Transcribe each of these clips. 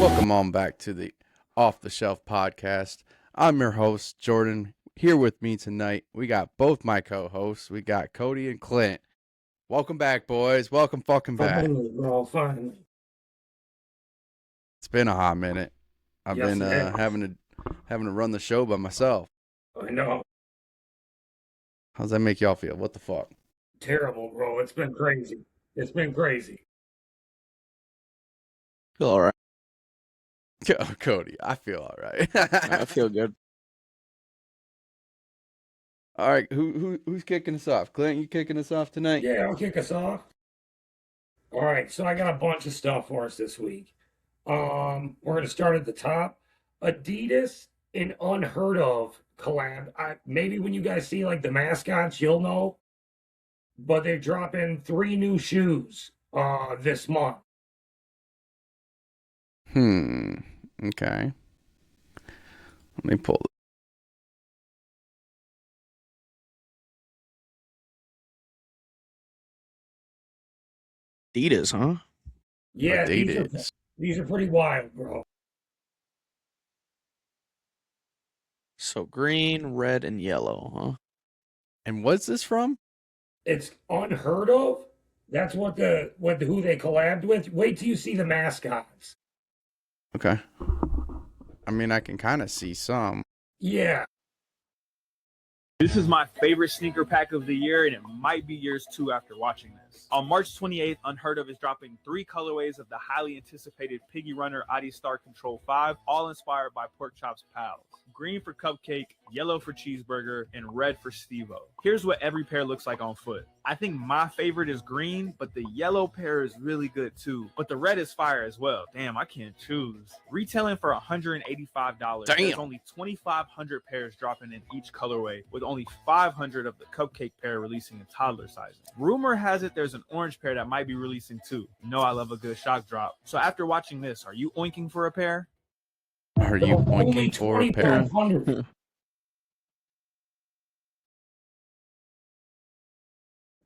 Welcome on back to the Off the Shelf podcast. I'm your host, Jordan. Here with me tonight, we got both my co-hosts. We got Cody and Clint. Welcome back, boys. Welcome fucking back. Finally, bro, finally. It's been a hot minute. I've Yes, been it is. having to run the show by myself. I know. How's that make y'all feel? What the fuck? Terrible, bro. It's been crazy. It's been crazy. Feel all right. Cody, I feel all right. I feel good. All right, who's kicking us off? Clint, you kicking us off tonight? Yeah, I'll kick us off. All right, so I got a bunch of stuff for us this week. We're gonna start at the top. Adidas and Unheard of collab. Maybe when you guys see like the mascots, you'll know. But they're dropping 3 new shoes this month. Okay. Let me pull. Adidas, huh? Yeah, Adidas. these are pretty wild, bro. So green, red, and yellow, huh? And what's this from? It's Unheard of. That's who they collabed with. Wait till you see the mascots. Okay. I mean, I can kind of see some. Yeah. This is my favorite sneaker pack of the year, and it might be yours too after watching this. On March 28th, Unheard of is dropping 3 colorways of the highly anticipated Piggy Runner Adidas Star Control 5, all inspired by Pork Chop's pals. Green for Cupcake, yellow for Cheeseburger, and red for Stevo. Here's what every pair looks like on foot. I think my favorite is green, but the yellow pair is really good too. But the red is fire as well. Damn, I can't choose. Retailing for $185. Damn. There's only 2,500 pairs dropping in each colorway, with only 500 of the Cupcake pair releasing in toddler sizing. Rumor has it there's an orange pair that might be releasing too. You know I love a good shock drop. So after watching this, are you oinking for a pair? Are you Only pointing for a pair? 2,500.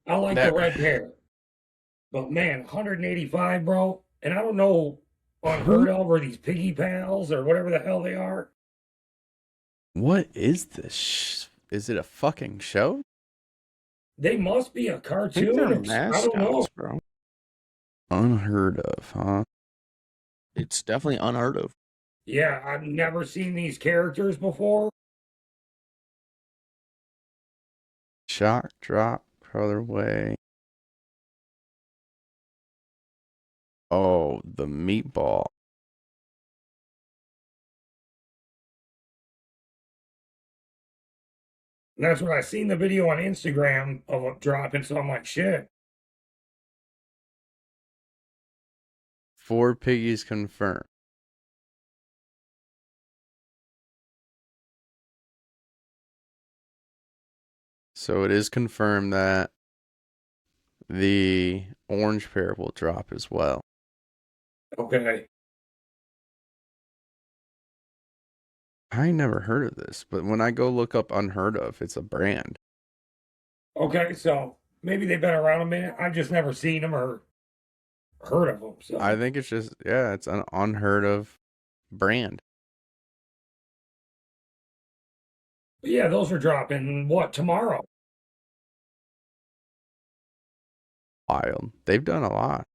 I like the red pair. But man, 185, bro. And I don't know Unheard of or these piggy pals or whatever the hell they are. What is this? Is it a fucking show? They must be a I think cartoon. they're I don't know. mascots, bro. Unheard of, huh? It's definitely unheard of. Yeah, I've never seen these characters before. Shock drop colorway. Oh, the meatball. And that's when I seen the video on Instagram of it dropping, so I'm like, shit. 4 piggies confirmed. So it is confirmed that the orange pair will drop as well. Okay. I never heard of this, but when I go look up Unheard of, it's a brand. Okay, so maybe they've been around a minute. I've just never seen them or heard of them. So I think it's just, yeah, it's an unheard of brand. But yeah, those are dropping what tomorrow? Wild. They've done a lot.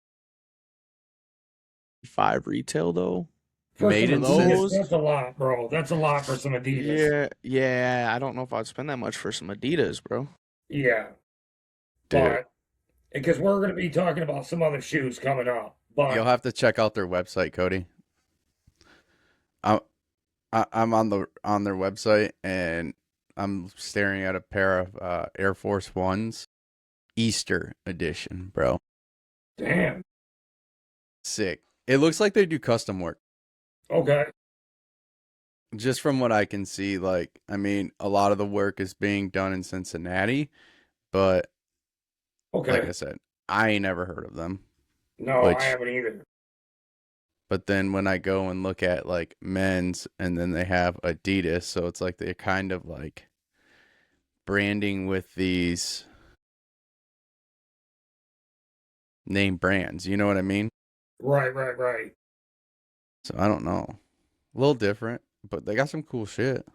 5 retail though. For Made some in Adidas, those? that's a lot, bro. That's a lot for some Adidas. Yeah. I don't know if I'd spend that much for some Adidas, bro. Yeah. Dude. But because we're going to be talking about some other shoes coming up. But You'll have to check out their website, Cody. I'm on their website and I'm staring at a pair of Air Force Ones, Easter edition, bro. damn. Sick. It looks like they do custom work. Okay. Just from what I can see, like, I mean, a lot of the work is being done in Cincinnati, but Okay. like I said, I ain't never heard of them. No, Which- I haven't either. But then when I go and look at like men's, and then they have Adidas, so it's like they're kind of like branding with these name brands. You know what I mean? Right. So I don't know. A little different, but they got some cool shit.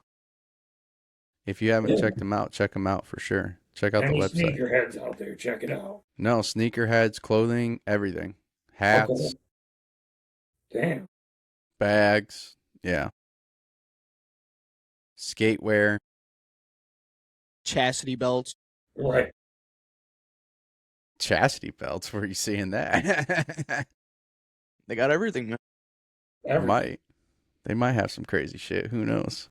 If you haven't Yeah. checked them out, check them out for sure. Check out Any the website. sneakerheads out there, check it out. No, sneakerheads, clothing, everything. Hats, Okay. Damn. bags, yeah. Skatewear. Chastity belts. Right. Chastity belts. Where are you seeing that? They got everything, man. Might. They might have some crazy shit. Who knows?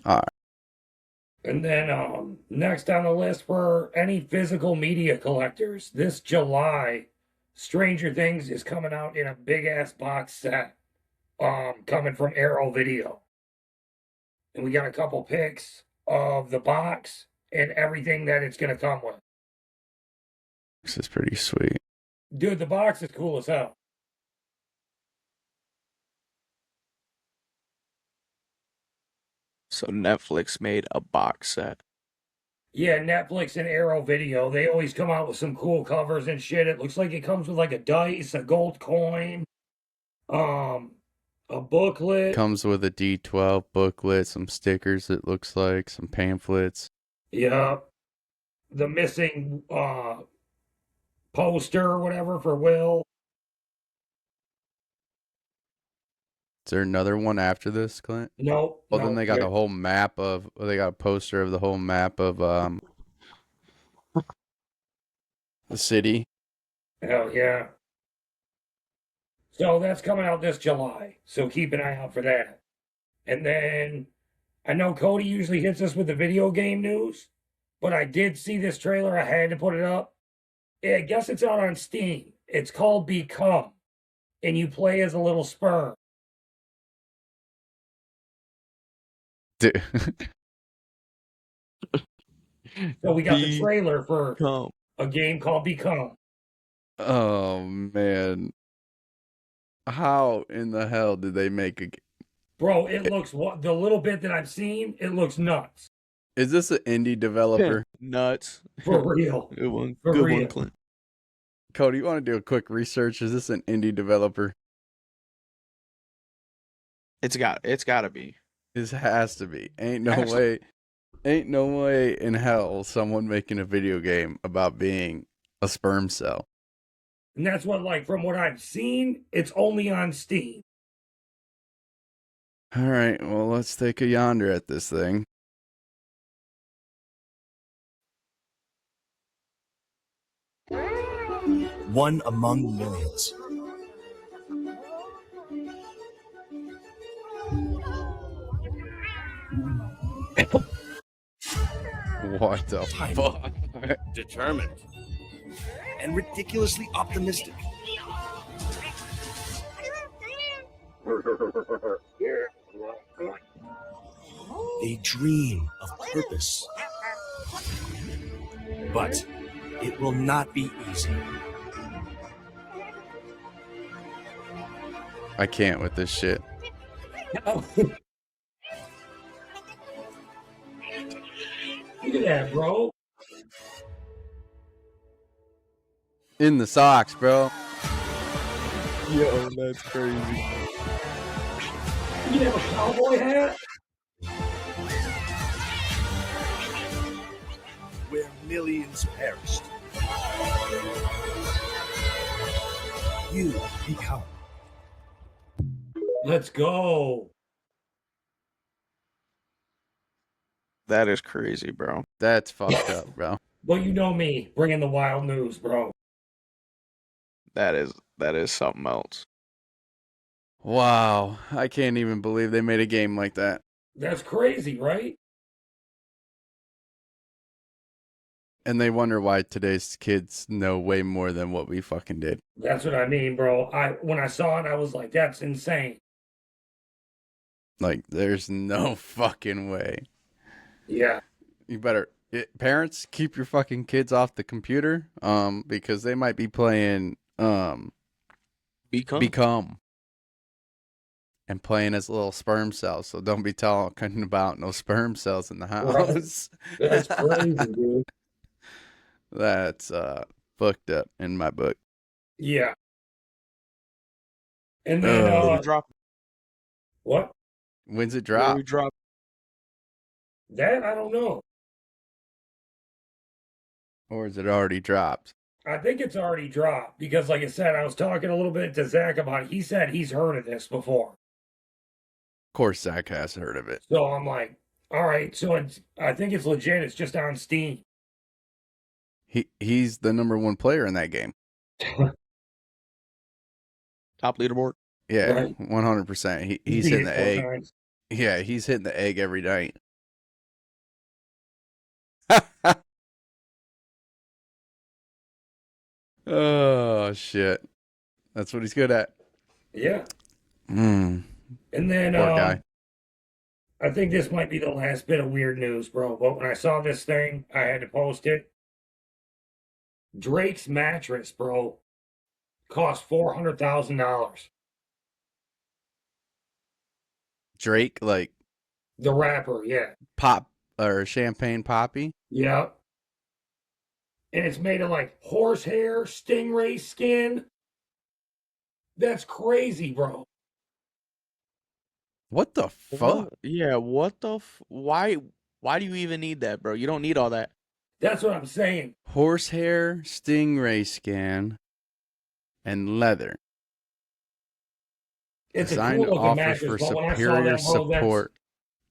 All right. And then next on the list were any physical media collectors. This July, Stranger Things is coming out in a big ass box set. Coming from Arrow Video. And we got a couple pics of the box and everything that it's gonna come with. This is pretty sweet. Dude, the box is cool as hell. So Netflix made a box set. Yeah, Netflix and Arrow Video, they always come out with some cool covers and shit. It looks like it comes with like a dice, a gold coin, a booklet. Comes with a D12 booklet, some stickers, it looks like, some pamphlets. Yeah. The missing poster or whatever for Will. Is there another one after this, Clint? Nope. Well, nope, then they got yeah. the whole map of. They got a poster of the whole map of the city. Hell yeah. So that's coming out this July. So keep an eye out for that. And then I know Cody usually hits us with the video game news, but I did see this trailer. I had to put it up. I guess it's out on Steam. It's called Become, and you play as a little sperm. Dude. So we got the trailer for Come. a game called Become. Oh man, how in the hell did they make a? Bro, it looks the little bit that I've seen, it looks nuts. Is this an indie developer? Nuts. For real. Good one. For Good real. one, Clint. Cody, you want to do a quick research? Is this an indie developer? It's got to be. This has to be. Ain't no Actually- way. Ain't no way in hell someone making a video game about being a sperm cell. And that's what, like, from what I've seen, it's only on Steam. All right, well, let's take a yonder at this thing. One among millions. What the Tiny. fuck? Determined. And ridiculously optimistic. They dream of purpose. But it will not be easy. I can't with this shit. Look at that, bro. In the socks, bro. Yo, that's crazy. You have a cowboy hat? Where millions perished. You become. Let's go. That is crazy, bro. That's fucked up, bro. Well, you know me, bringing the wild news, bro. That is something else. Wow, I can't even believe they made a game like that. That's crazy, right? And they wonder why today's kids know way more than what we fucking did. That's what I mean, bro. When I saw it, I was like, that's insane. Like, there's no fucking way. Yeah. You better, parents, keep your fucking kids off the computer, because they might be playing, Become. And playing as little sperm cells, so don't be talking about no sperm cells in the house. Right. That's crazy, dude. That's fucked up in my book. Yeah. And then Oh. Drop. what? When's it Where drop? we drop. That I don't know. Or is it already dropped? I think it's already dropped because, like I said, I was talking a little bit to Zach about it. He said he's heard of this before. Of course, Zach has heard of it. So I'm like, all right. So I think it's legit. It's just on Steam. He's the number one player in that game. Top leaderboard. Yeah, Right. 100%. He's beat hitting it the 4 egg. times. Yeah, he's hitting the egg every night. Oh shit, that's what he's good at. Yeah. Mm, And then poor guy. I think this might be the last bit of weird news, bro. But when I saw this thing, I had to post it. Drake's mattress, bro, cost $400,000. Drake, like The rapper, yeah. pop or champagne poppy. Yeah. And it's made of like horsehair, stingray skin. That's crazy, bro. What the fuck? Yeah, what the why do you even need that, bro? You don't need all that. That's what I'm saying. Horsehair, stingray skin, and leather. It's Designed a to cool looking offer mattress, for but when I saw superior that, bro, support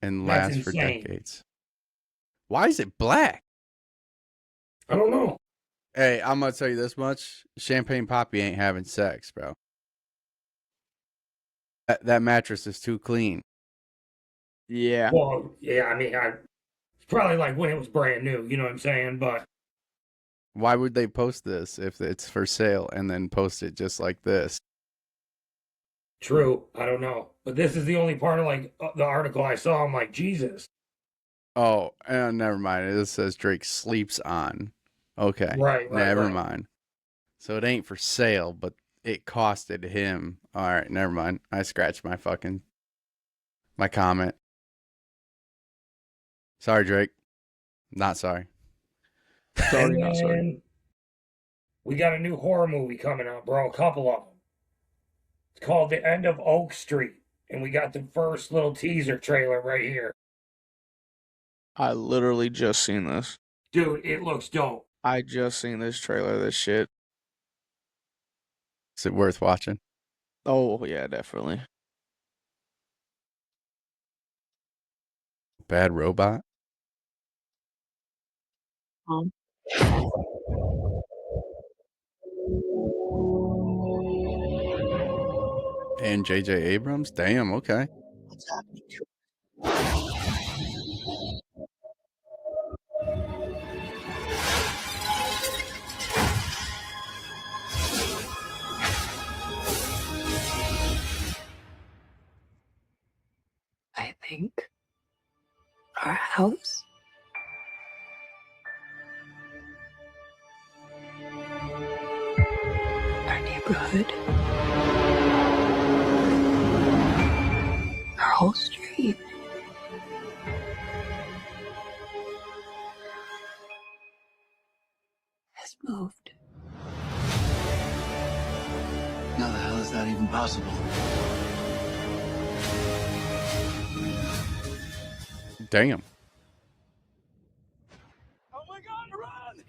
and that's last for insane. decades. Why is it black? I don't know. Hey, I'm gonna tell you this much: Champagne Poppy ain't having sex, bro. That mattress is too clean. Yeah. Well, yeah, I mean, it's probably like when it was brand new, you know what I'm saying? But Why would they post this if it's for sale and then post it just like this? true, I don't know. But this is the only part of like the article I saw. I'm like, Jesus. Oh, never mind. It says Drake sleeps on. Okay, Right, never right. mind. So it ain't for sale, but it costed him. All right, never mind. I scratched my comment. Sorry, Drake. Not sorry. Sorry, And not sorry. then we got a new horror movie coming out, bro. A couple of them. It's called The End of Oak Street. And we got the first little teaser trailer right here. I literally just seen this. Dude, it looks dope. I just seen this trailer, this shit. Is it worth watching? Oh, yeah, definitely. Bad Robot? And J.J. Abrams? Damn, okay. What's happening? I think our house. Our neighborhood. Our whole street. Has moved. How the hell is that even possible? Damn. Oh my god, run!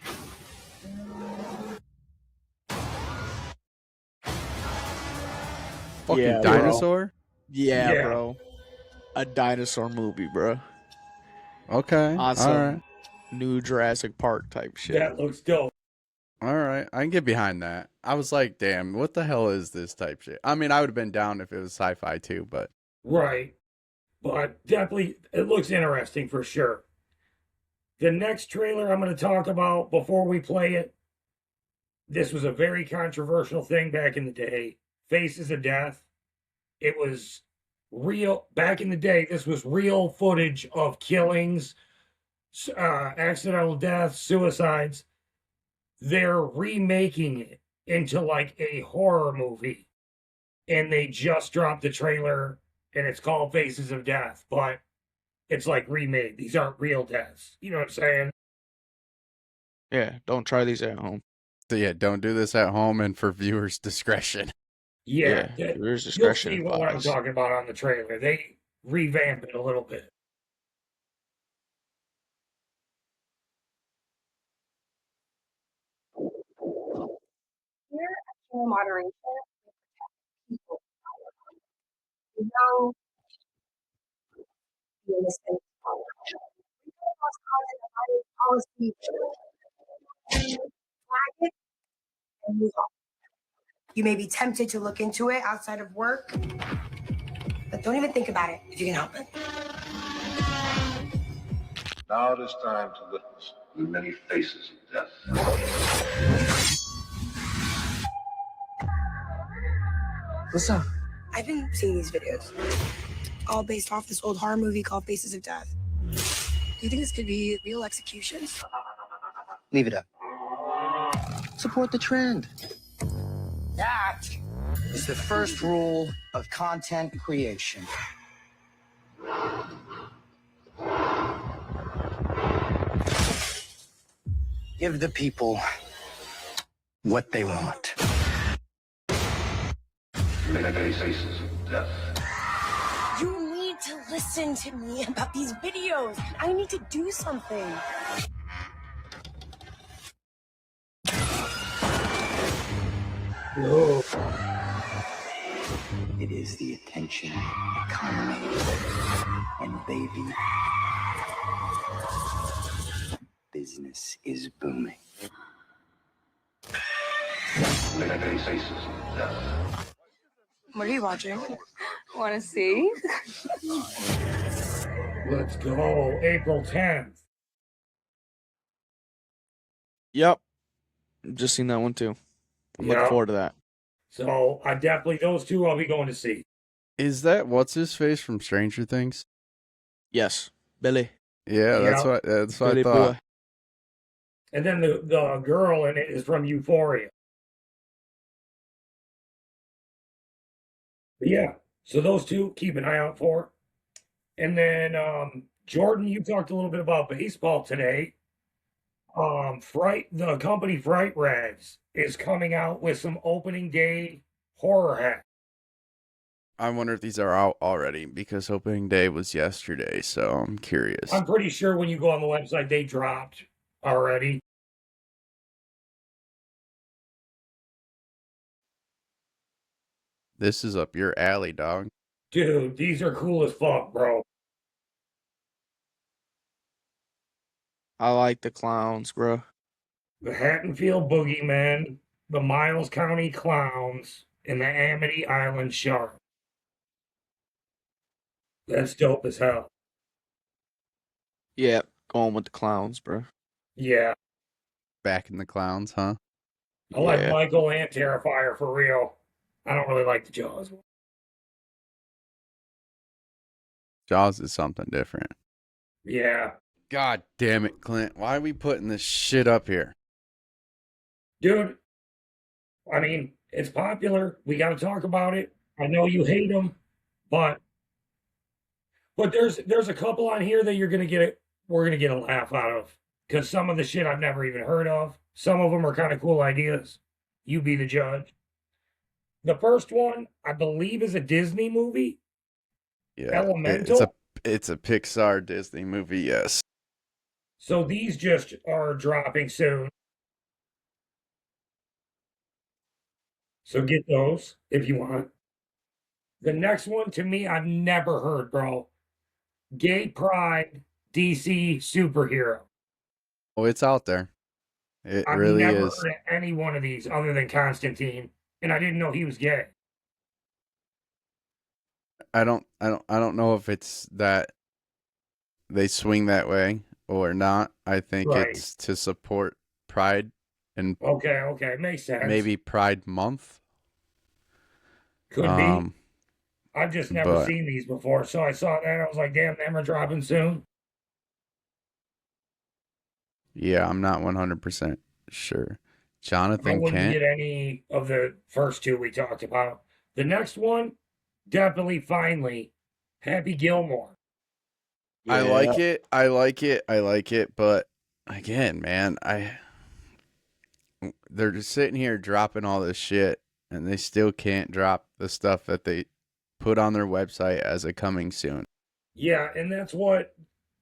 Fucking Yeah, bro. dinosaur? Yeah, Yeah. bro. A dinosaur movie, bro. Okay. Awesome. All right. New Jurassic Park type shit. That looks dope. All right. I can get behind that. I was like, damn, what the hell is this type shit? I mean, I would have been down if it was sci-fi too, but Right. But definitely, it looks interesting for sure. The next trailer I'm going to talk about before we play it, this was a very controversial thing back in the day. Faces of Death. It was real, back in the day, this was real footage of killings, accidental deaths, suicides. They're remaking it into like a horror movie. And they just dropped the trailer, and it's called Faces of Death, but it's like remade. These aren't real deaths. You know what I'm saying? Yeah, don't try these at home. so yeah, don't do this at home and for viewers' discretion. Yeah, There's you'll discretion see what I'm advised. talking about on the trailer. They revamp it a little bit. Here at Channel Moderation, we protect people. Young, the innocent, we come across content that violates policy, flag it, and move on. You may be tempted to look into it outside of work, but don't even think about it if you can help it. Now it is time to witness the many faces of death. What's up? I've been seeing these videos, all based off this old horror movie called Faces of Death. Do you think this could be real executions? Leave it up. Support the trend. That is the first rule of content creation. Give the people what they want. Many faces of death. You need to listen to me about these videos. I need to do something. Whoa. It is the attention economy. And baby, business is booming. Many faces of death. What are you watching? Want to see? Let's go. April 10th. Yep. Just seen that one too. I'm looking Yeah. forward to that. So I definitely, those two I'll be going to see. Is that what's his face from Stranger Things? Yes. Billy. Yeah, that's Yeah. what I Billy thought. boy. And then the girl in it is from Euphoria. But yeah, so those two, keep an eye out for. And then Jordan, you talked a little bit about baseball today. The company Fright Rags is coming out with some opening day horror hats. I wonder if these are out already because opening day was yesterday, so I'm curious. I'm pretty sure when you go on the website, they dropped already. This is up your alley, dog. Dude, these are cool as fuck, bro. I like the clowns, bro. The Hattonfield Boogeymen, the Miles County Clowns, and the Amity Island Shark. That's dope as hell. Yeah, going with the clowns, bro. Yeah, Back in the clowns, huh? I like Yeah. Michael and Terrifier for real. I don't really like the Jaws one. Jaws is something different. Yeah. God damn it, Clint. Why are we putting this shit up here? Dude, I mean, it's popular. We got to talk about it. I know you hate them, but there's a couple on here that we're gonna get a laugh out of because some of the shit I've never even heard of. Some of them are kind of cool ideas. You be the judge. The first one, I believe, is a Disney movie. Yeah. Elemental. It's a Pixar Disney movie, yes. So these just are dropping soon. So get those if you want. The next one to me, I've never heard, bro. Gay Pride DC superhero. Oh, it's out there. It I've really never is. heard of any one of these other than Constantine, and I didn't know he was gay. I don't know if it's that they swing that way or not. I think Right. it's to support Pride and Okay, makes sense. maybe Pride Month. Could be. I've just never but- seen these before, so I saw that. I was like, damn, them are dropping soon. Yeah, I'm not 100% sure. I Jonathan wouldn't Kent. get any of the first two we talked about. The next one, definitely, finally, Happy Gilmore. I like it. I like it. But again, man, they're just sitting here dropping all this shit, and they still can't drop the stuff that they put on their website as a coming soon. Yeah, and that's what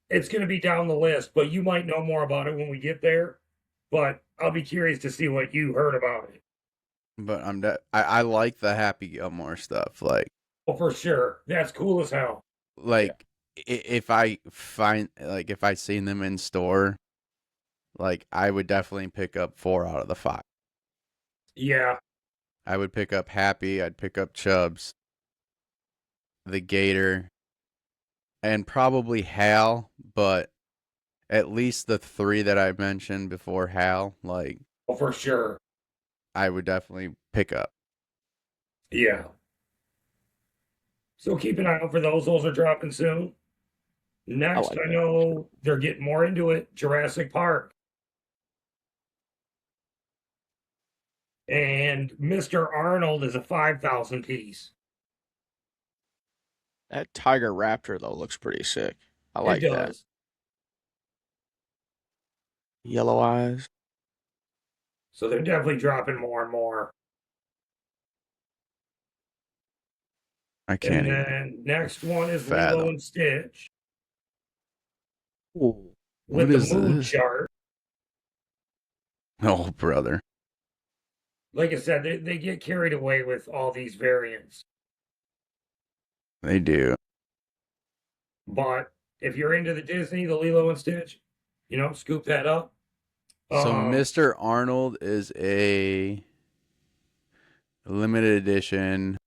it's going to be down the list, but you might know more about it when we get there. But I'll be curious to see what you heard about it. But I like the Happy Gilmore stuff. Like, Oh, for sure. That's cool as hell. if I find, like, if I seen them in store, like, I would definitely pick up 4 out of the 5. Yeah. I would pick up Happy. I'd pick up Chubbs, the Gator, and probably Hal, but at least the 3 that I mentioned before Hal, like, Oh, for sure. I would definitely pick up. Yeah. So keep an eye out for those. Those are dropping soon. Next, I know they're getting more into it. Jurassic Park. And Mr. Arnold is a 5,000 piece. That Tiger Raptor, though, looks pretty sick. I like It that. does. Yellow eyes. So they're definitely dropping more and more. I can't And even. then next one is fathom. Lilo and Stitch Ooh. with What is the moon this? chart. Oh, brother. Like I said, they get carried away with all these variants. They do. But if you're into the Disney, the Lilo and Stitch, scoop that up. So Mr. Arnold is a limited edition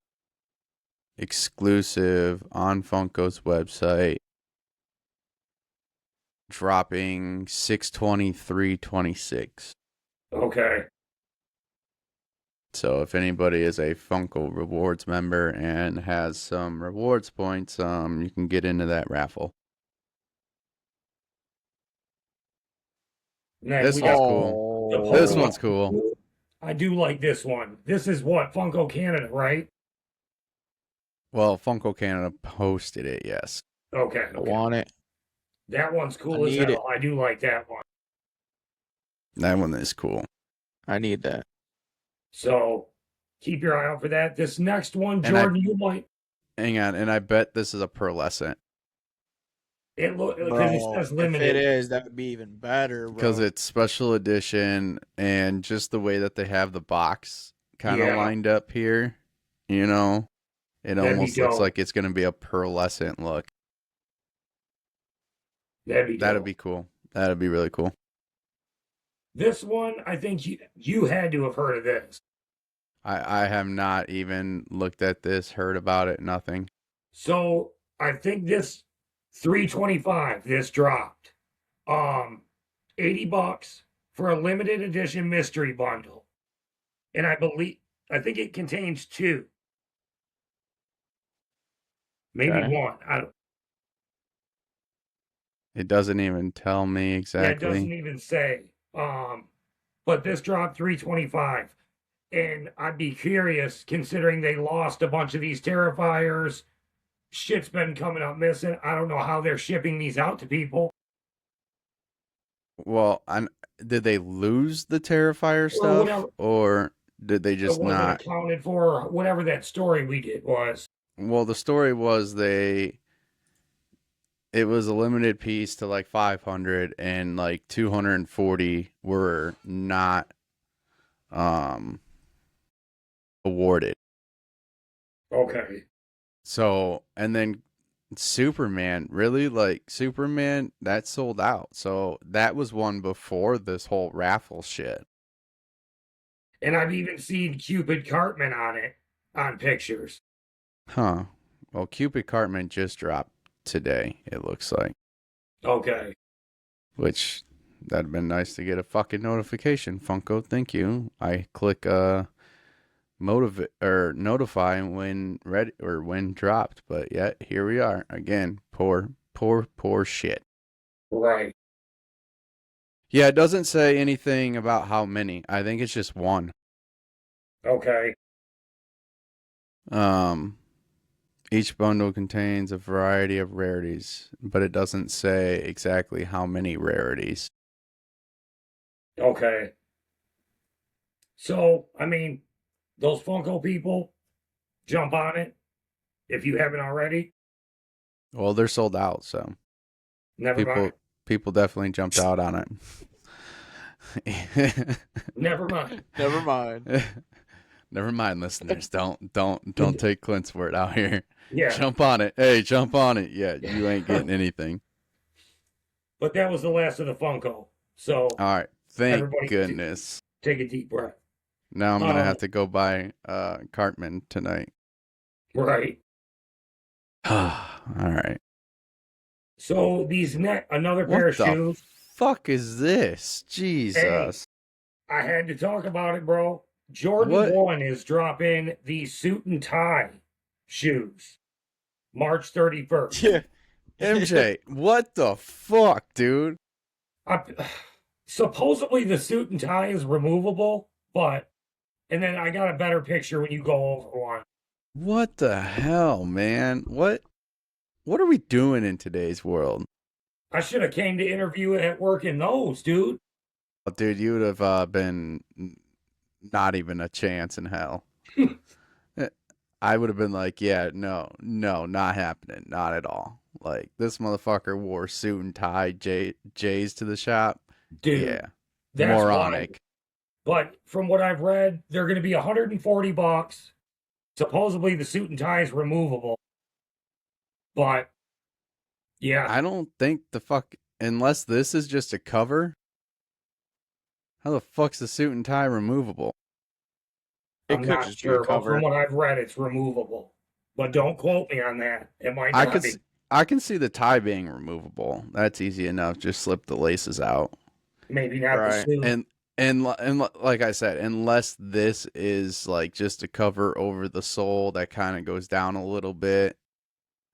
exclusive on Funko's website, dropping 6/23/26. Okay. So if anybody is a Funko Rewards member and has some rewards points, you can get into that raffle. Next, This we got one's cool. the Oh. This Pokemon. one's cool. I do like this one. This is what? Funko Canada, right? Well, Funko Canada posted it, yes. Okay. I want it. That one's cool I as need hell. I do like that one. That one is cool. I need that. So keep your eye out for that. This next one, And I- Jordan, you might. Hang on, and I bet this is a pearlescent. It look because Bro, it says if limited. it is, that would be even better, bro. Because it's special edition, and just the way that they have the box kind of Yeah. lined up here, it That'd be almost looks dope. like it's going to be a pearlescent look. That'd That'd be cool. That'd be really cool. This one, I think you had to have heard of this. I have not even looked at this, heard about it, nothing. So I think this 325 this dropped. $80 for a limited edition mystery bundle. And I think it contains 2. Maybe Okay. 1. It doesn't even tell me Yeah, it exactly. doesn't even say. But this dropped 325. And I'd be curious, considering they lost a bunch of these Terrifiers. Shit's been coming up missing. I don't know how they're shipping these out to people. Well, did they lose the Terrifier stuff, whatever. or did they It just wasn't not? accounted for, whatever that story we did was. Well, the story was it was a limited piece to like 500, and like 240 were not awarded. Okay. So, and then Superman, really, like Superman, that sold out. So that was one before this whole raffle shit. And I've even seen Cupid Cartman on it, on pictures. Huh. Well, Cupid Cartman just dropped today, it looks like. Okay. Which, that'd been nice to get a fucking notification. Funko, thank you. I click notify when ready or when dropped, but yet here we are again. Poor shit. Right. Yeah, it doesn't say anything about how many. I think it's just 1. Okay. Each bundle contains a variety of rarities, but it doesn't say exactly how many rarities. Okay. So, I mean, those Funko people, jump on it if you haven't already. Well, they're sold out, so Never mind. people definitely jumped out on it. Never mind. Never mind. Never mind, listeners. Don't take Clint's word out here. Yeah. Jump on it. Hey, jump on it. Yeah, you ain't getting anything. But that was the last of the Funko. So All right. Thank everybody goodness. take a deep breath. Now I'm gonna have to go buy Cartman tonight. Right. All right. So these another pair of What the shoes. fuck is this? Jesus. I had to talk about it, bro. Jordan What? 1 is dropping the suit and tie shoes. March 31st. Yeah. MJ, what the fuck, dude? Supposedly the suit and tie is removable, and then I got a better picture when you go over one. What the hell, man? What are we doing in today's world? I should have came to interview at work in those, dude. Oh, dude, you would have been not even a chance in hell. I would have been like, yeah, no, not happening. Not at all. Like, this motherfucker wore suit and tie J's to the shop. Dude, Yeah. that's Moronic. wild. But from what I've read, they're going to be $140. Supposedly the suit and tie is removable. But, yeah. I don't think unless this is just a cover, how the fuck's the suit and tie removable? I'm not sure, but from what I've read, it's removable. But don't quote me on that. It might not be. I can see the tie being removable. That's easy enough. Just slip the laces out. Maybe not the suit. And like I said, unless this is like just a cover over the sole that kind of goes down a little bit,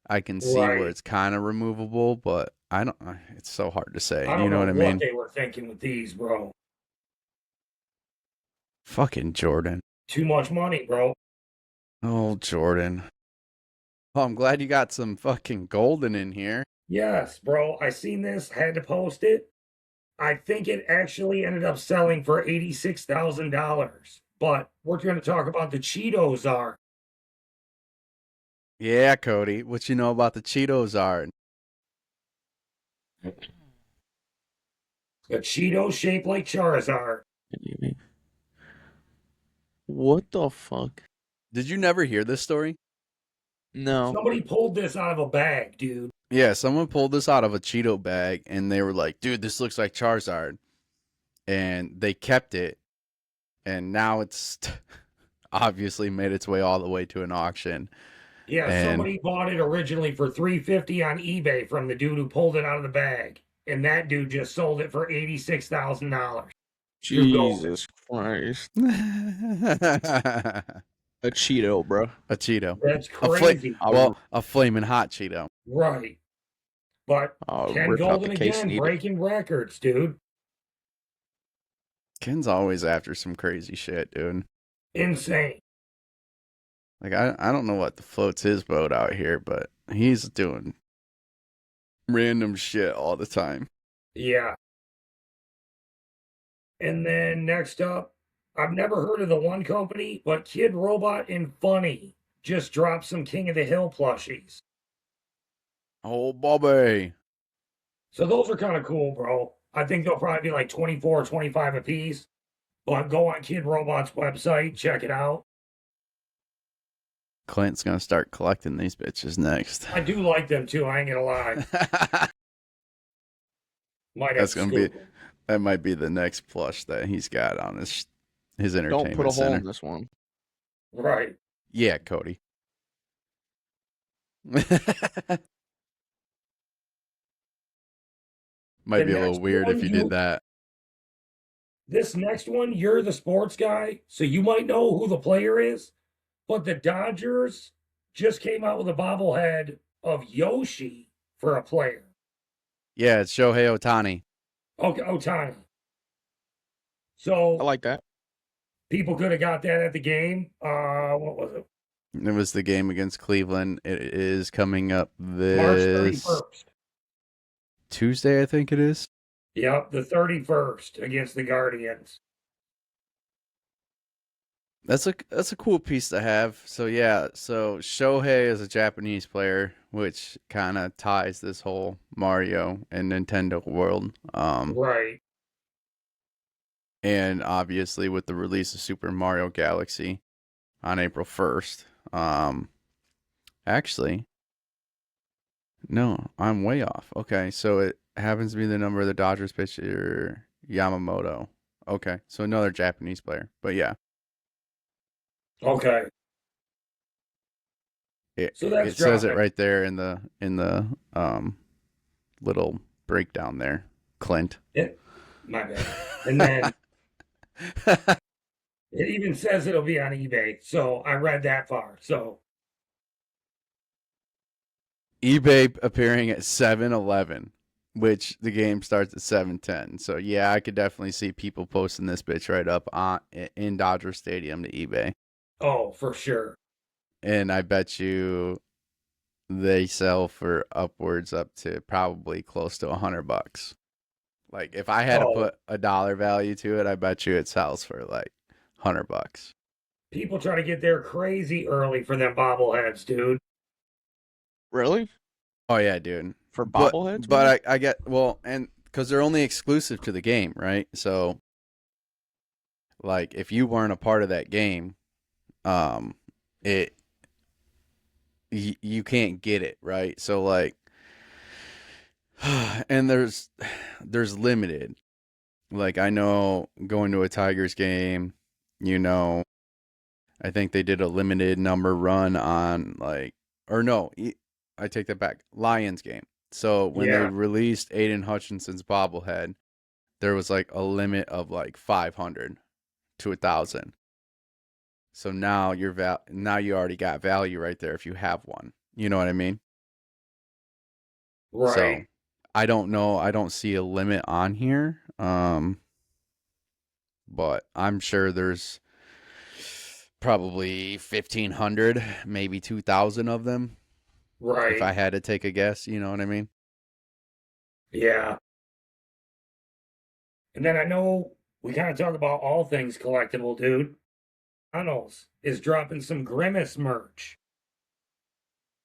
I can see where it's kind of removable. But I don't. It's so hard to say. I don't you know what I mean? What they were thinking with these, bro. Fucking Jordan. Too much money, bro. Oh, Jordan. Oh, I'm glad you got some fucking golden in here. Yes, bro. I seen this, had to post it. I think it actually ended up selling for $86,000. But we're going to talk about the Cheetos are. Yeah, Cody. What you know about the Cheetos are? A Cheeto shaped like Charizard. What the fuck? Did you never hear this story? No. Somebody pulled this out of a bag, dude. Yeah, someone pulled this out of a Cheeto bag, and they were like, dude, this looks like Charizard. And they kept it, and now it's obviously made its way all the way to an auction. Yeah, somebody bought it originally for $350 on eBay from the dude who pulled it out of the bag. And that dude just sold it for $86,000. Jesus Christ. A Cheeto, bro. A Cheeto. That's crazy. A flaming hot Cheeto. Right. But Ken Golden again, breaking records, dude. Ken's always after some crazy shit, dude. Insane. Like, I don't know what floats his boat out here, but he's doing random shit all the time. Yeah. And then next up, I've never heard of the one company, but Kid Robot and Funny just dropped some King of the Hill plushies. Oh, Bobby. So those are kind of cool, bro. I think they'll probably be like 24 or 25 a piece. But go on Kid Robot's website, check it out. Clint's going to start collecting these bitches next. I do like them too, I ain't gonna lie. That might be the next plush that he's got on his entertainment Don't put a center. hole in this one. Right. Yeah, Cody. Might be a little weird if you did that. This next one, you're the sports guy, so you might know who the player is. But the Dodgers just came out with a bobblehead of Yoshi for a player. Yeah, it's Shohei Otani. Okay, Otani. So I like that. People could have got that at the game. What was it? It was the game against Cleveland. It is coming up this March 31st. Tuesday, I think it is. Yep, the 31st against the Guardians. That's a cool piece to have. So yeah, so Shohei is a Japanese player, which kind of ties this whole Mario and Nintendo world. Right. And obviously with the release of Super Mario Galaxy on April 1st. Actually, no, I'm way off. Okay, so it happens to be the number of the Dodgers pitcher Yamamoto. Okay, so another Japanese player. But yeah, Okay. So that's it says it dropping. right there in the little breakdown there, Clint. Yeah, my bad. And then it even says it'll be on eBay. So I read that far. So eBay appearing at 7-11, which the game starts at 7:10. So yeah, I could definitely see people posting this bitch right up in Dodger Stadium to eBay. oh, for sure. And I bet you they sell for upwards up to probably close to $100. Like if I had to Oh, put a dollar value to it, I bet you it sells for like $100. people try to get there crazy early for them bobbleheads, dude. Really? Oh yeah, dude. For But bobbleheads? but I get, well, and because they're only exclusive to the game, right? So like if you weren't a part of that game, it you can't get it, right? So like, and there's limited. Like I know going to a Tigers game, you know, I think they did a limited number run on like, or no, I take that back. Lions game. So when they Yeah. released Aiden Hutchinson's bobblehead, there was like a limit of like 500 to 1,000. So now now you already got value right there if you have one. You know what I mean? So Right. I don't know. I don't see a limit on here. But I'm sure there's probably 1,500, maybe 2,000 of them. Right. If I had to take a guess, you know what I mean? Yeah. And then I know we kind of talk about all things collectible, dude. Tunnels is dropping some Grimace merch.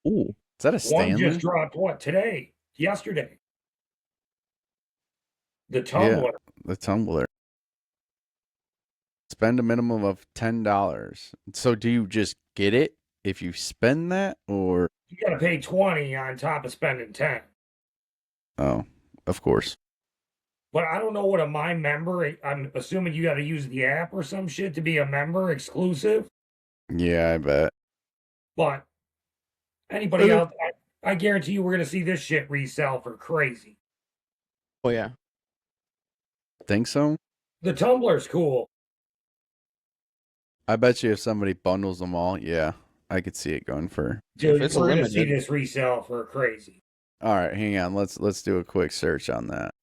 Ooh, is that a One Stanley? just dropped what today? Yesterday. The Yeah, tumbler. the tumbler. Spend a minimum of $10. So do you just get it if you spend that, or? You gotta pay 20 on top of spending 10. Oh, of course. But I don't know what a My Member. I'm assuming you got to use the app or some shit to be a member exclusive. Yeah, I bet. But anybody out there, I guarantee you we're gonna see this shit resell for crazy. Oh yeah. Think so? The tumbler's cool. I bet you if somebody bundles them all, yeah, I could see it going for. Dude, it's we're gonna see limited. this resell for crazy. All right, hang on. Let's do a quick search on that.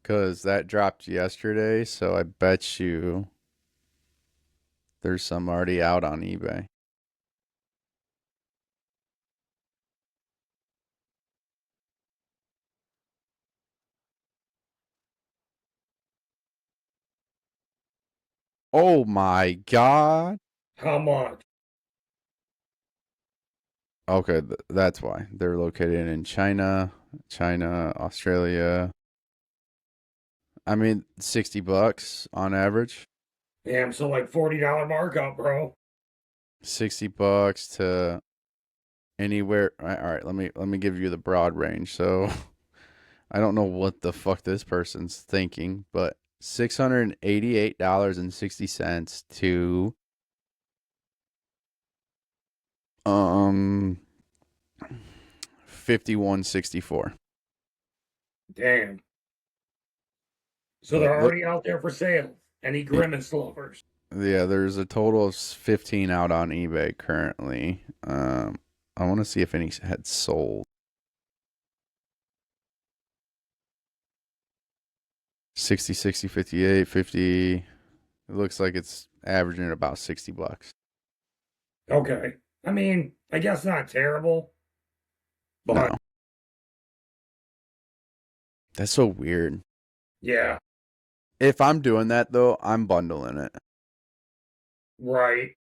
Cause that dropped yesterday, so I bet you there's some already out on eBay. Oh my god. How much? Okay, that's why. They're located in China, Australia. I mean, $60 on average. Damn, so like $40 markup, bro. $60 to anywhere. All right, let me give you the broad range. So I don't know what the fuck this person's thinking, but $688.60 to 5164. Damn. So they're already out there for sale. Any Grimace lovers? Yeah, there's a total of 15 out on eBay currently. I want to see if any had sold. 60, 60, 58, 50. It looks like it's averaging about $60. Okay. I mean, I guess not terrible. But No. That's so weird. yeah. If I'm doing that though, I'm bundling it. Right.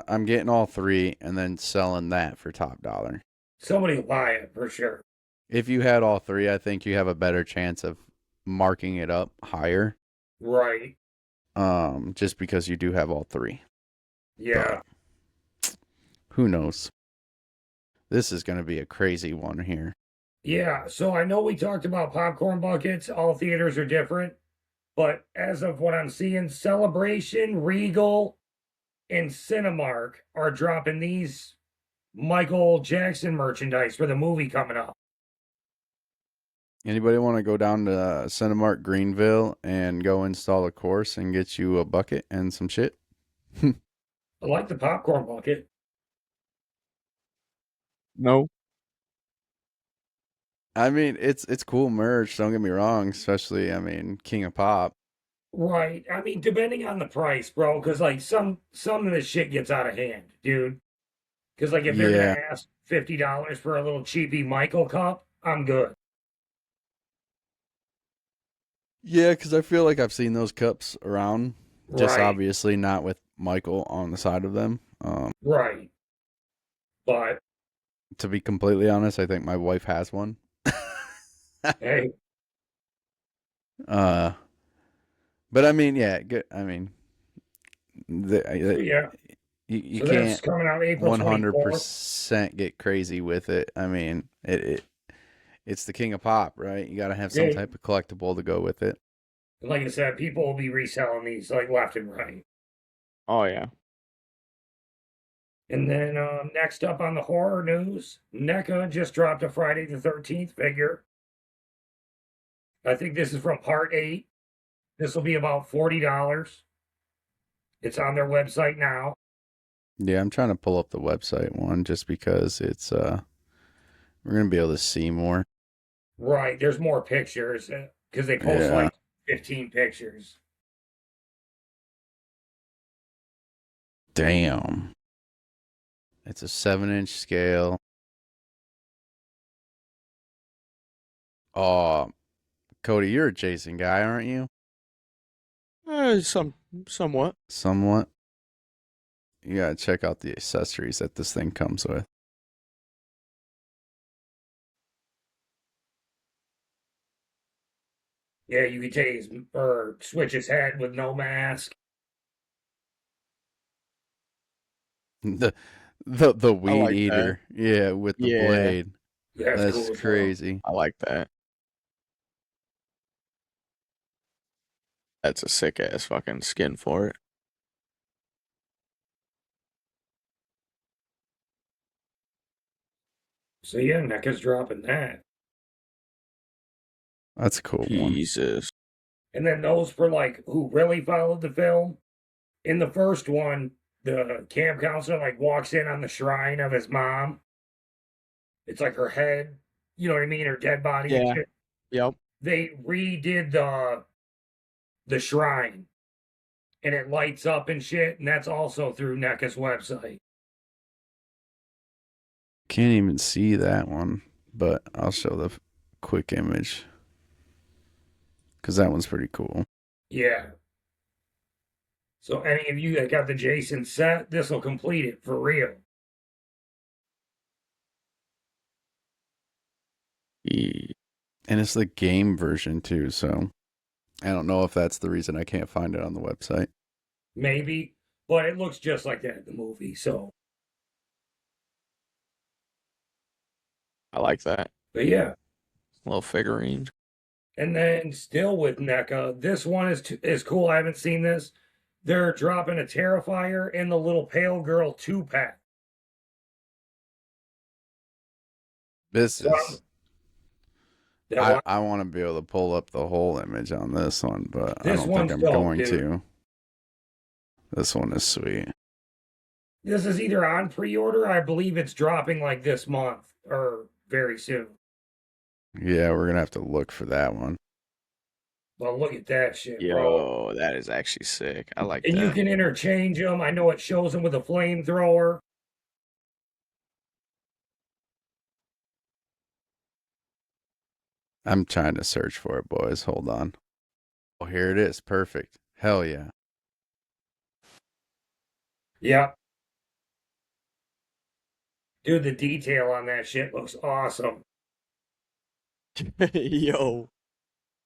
I'm getting all three and then selling that for top dollar. Somebody will buy it for sure. If you had all three, I think you have a better chance of marking it up higher. Right. Just because you do have all three. Yeah. But who knows? This is going to be a crazy one here. Yeah. So I know we talked about popcorn buckets. All theaters are different. But as of what I'm seeing, Celebration, Regal, and Cinemark are dropping these Michael Jackson merchandise for the movie coming up. Anybody want to go down to Cinemark Greenville and go install a course and get you a bucket and some shit? I like the popcorn bucket. No. I mean, it's cool merch, don't get me wrong, especially, I mean, King of Pop. Right. I mean, depending on the price, bro, because like some of this shit gets out of hand, dude. Because like if they're Yeah. gonna ask $50 for a little cheapy Michael cup, I'm good. Yeah, because I feel like I've seen those cups around. Just Right. obviously not with Michael on the side of them. Right. But To be completely honest, I think my wife has one. hey, But I mean, yeah, good. I mean, yeah. you So that's can't coming out April 24th. 100% get crazy with it. I mean, it's the King of Pop, right? You got to have some Yeah. type of collectible to go with it. Like I said, people will be reselling these like left and right. Oh yeah. And then next up on the horror news, NECA just dropped a Friday the 13th figure. I think this is from part 8. This will be about $40. It's on their website now. Yeah, I'm trying to pull up the website one just because it's we're gonna be able to see more. Right. There's more pictures because they post Yeah. like 15 pictures. Damn. It's a 7-inch scale. Oh, Cody, you're a Jason guy, aren't you? Somewhat. Somewhat. You gotta check out the accessories that this thing comes with. Yeah, you can take his or switch his head with no mask. The weed like that. eater. Yeah, with the Yeah. blade. That's That's cool as hell. crazy. I like that. That's a sick ass fucking skin for it. So yeah, NECA's dropping that. That's a cool one. Jesus. And then those for like who really followed the film. In the first one, the camp counselor like walks in on the shrine of his mom. It's like her head, you know what I mean, her dead body. And Yeah. shit. Yep. They redid the shrine, and it lights up and shit, and that's also through NECA's website. Can't even see that one, but I'll show the quick image because that one's pretty cool. Yeah. So any of you that got the Jason set, this will complete it for real. And it's the game version too, so I don't know if that's the reason I can't find it on the website. Maybe, but it looks just like that in the movie. So, I like that. but yeah. Little figurine. And then still with NECA, this one is cool. I haven't seen this. They're dropping a Terrifier and the little Pale Girl 2-pack. This So is. I want to be able to pull up the whole image on this one, but I This don't one's think I'm dope, going dude. to. This one is sweet. This is either on pre-order. I believe it's dropping like this month or very soon. Yeah, we're gonna have to look for that one. Well, look at that shit, bro. Yo, that is actually sick. I like And that. you can interchange them. I know it shows them with a flamethrower. I'm trying to search for it, boys. Hold on. Oh, here it is. Perfect. Hell yeah. Yeah. Dude, the detail on that shit looks awesome. Yo,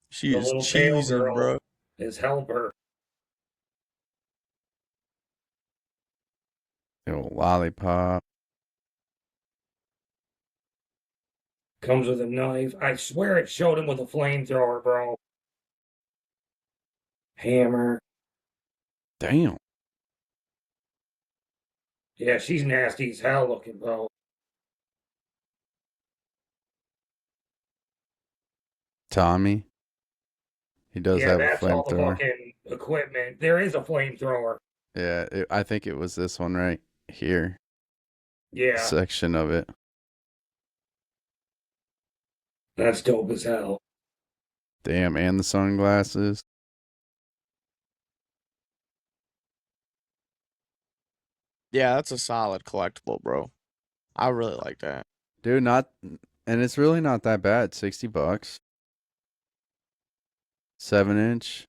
she The is little tail cheesing, girl bro. is helper. Little lollipop. Comes with a knife. I swear it showed him with a flamethrower, bro. Hammer. Damn. Yeah, she's nasty as hell looking, bro. Tommy. He does Yeah, have a that's all the flamethrower. fucking equipment. There is a flamethrower. Yeah, I think it was this one right here. Yeah, Section of it. that's dope as hell. Damn, and the sunglasses. Yeah, that's a solid collectible, bro. I really like that. Dude, and it's really not that bad. $60. 7-inch.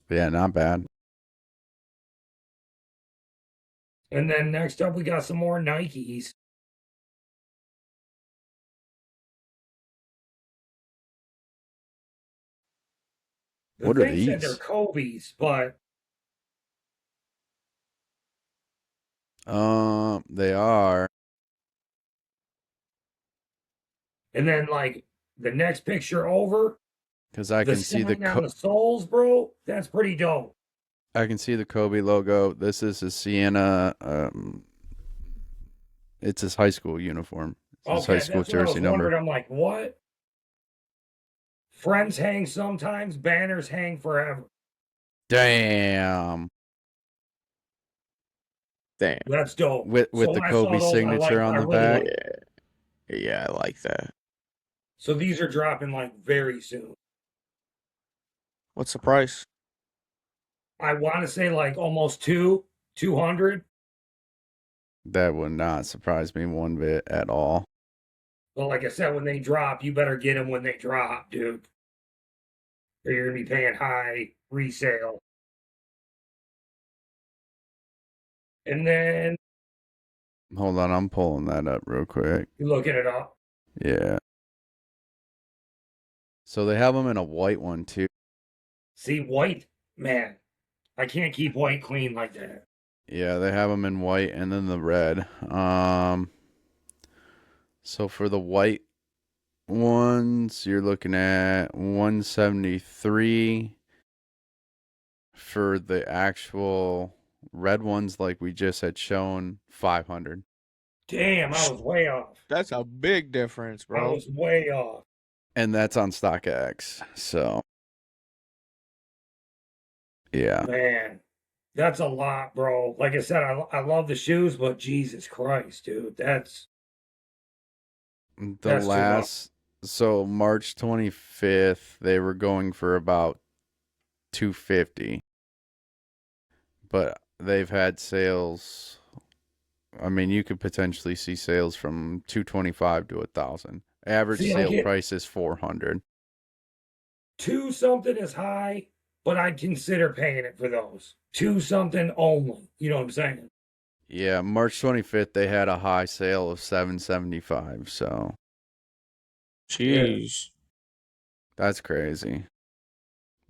Yeah, not bad. And then next up, we got some more Nikes. The What are thing said they're these? Kobe's, but They are. and then like the next picture over, Because I the can see the sign on the soles, bro. That's pretty dope. I can see the Kobe logo. This is a Sienna. It's his high school uniform. It's his high school that's what I was jersey number. wondering. I'm like, what? Friends hang sometimes, banners hang forever. Damn. Damn. That's dope. With So the when I Kobe saw those, signature on I the really back. liked it. Yeah, I like that. So these are dropping like very soon. What's the price? I want to say like almost 200. That would not surprise me one bit at all. But like I said, when they drop, you better get them when they drop, dude. Or you're gonna be paying high resale. And then Hold on, I'm pulling that up real quick. you looking it up. Yeah. So they have them in a white one too. See, white, man, I can't keep white clean like that. Yeah, they have them in white and then the red. So for the white ones, you're looking at 173. For the actual red ones, like we just had shown, 500. Damn, I was way off. That's a big difference, I bro. was way off. And that's on StockX. So yeah. Man, that's a lot, bro. Like I said, I love the shoes, but Jesus Christ, dude, that's too much. So March 25th, they were going for about 250. But they've had sales. I mean, you could potentially see sales from 225 to 1,000. Average See, sale price is 400. 2 something is high, but I'd consider paying it for those. 2 something only. You know what I'm saying? Yeah, March 25th they had a high sale of 775. So Jeez. that's crazy.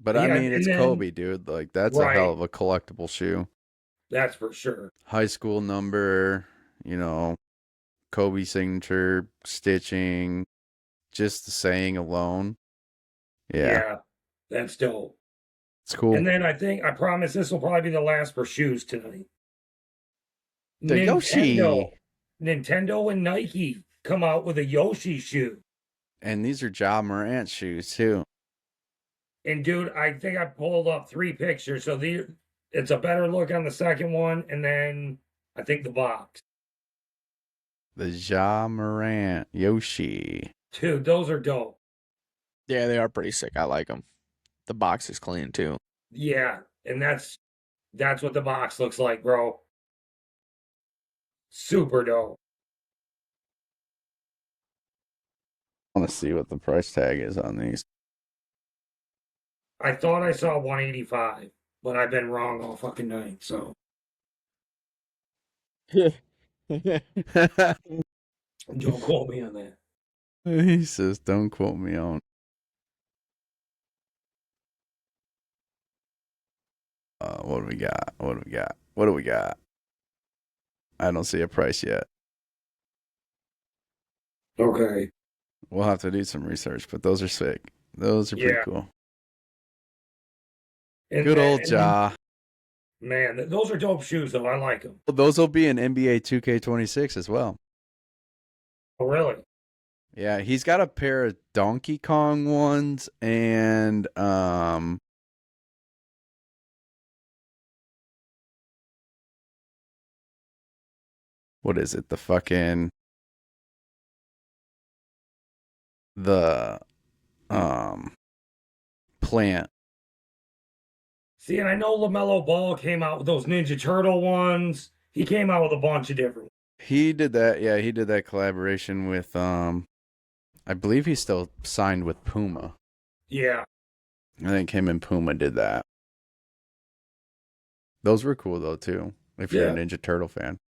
But Yeah, I mean, and it's then- Kobe, dude. Like that's a hell of a collectible shoe. That's for sure. High school number, Kobe signature, stitching, just the saying alone. Yeah, That's dope. it's cool. And then I promise this will probably be the last for shoes tonight. The Yoshi. Nintendo and Nike come out with a Yoshi shoe. And these are Ja Morant shoes too. And dude, I think I pulled up 3 pictures. So it's a better look on the second one, and then I think the box. The Ja Morant Yoshi. Dude, those are dope. Yeah, they are pretty sick. I like them. The box is clean too. Yeah, and that's what the box looks like, bro. Super dope. want to see what the price tag is on these. I thought I saw 185, but I've been wrong all fucking night. So don't quote me on that. He says, "Don't quote me on." What do we got? What do we got? What do we got? I don't see a price yet. Okay. We'll have to do some research, but those are sick. Those are pretty Yeah. cool. And Good then- old Ja. Man, those are dope shoes, though. I like them. Well, those will be in NBA 2K26 as well. Oh, really? Yeah, he's got a pair of Donkey Kong ones and what is it? The plant. See, and I know LaMelo Ball came out with those Ninja Turtle ones. He came out with a bunch of different. He did that. Yeah, he did that collaboration with I believe he's still signed with Puma. Yeah. I think him and Puma did that. Those were cool though too, if you're a Ninja Turtle fan.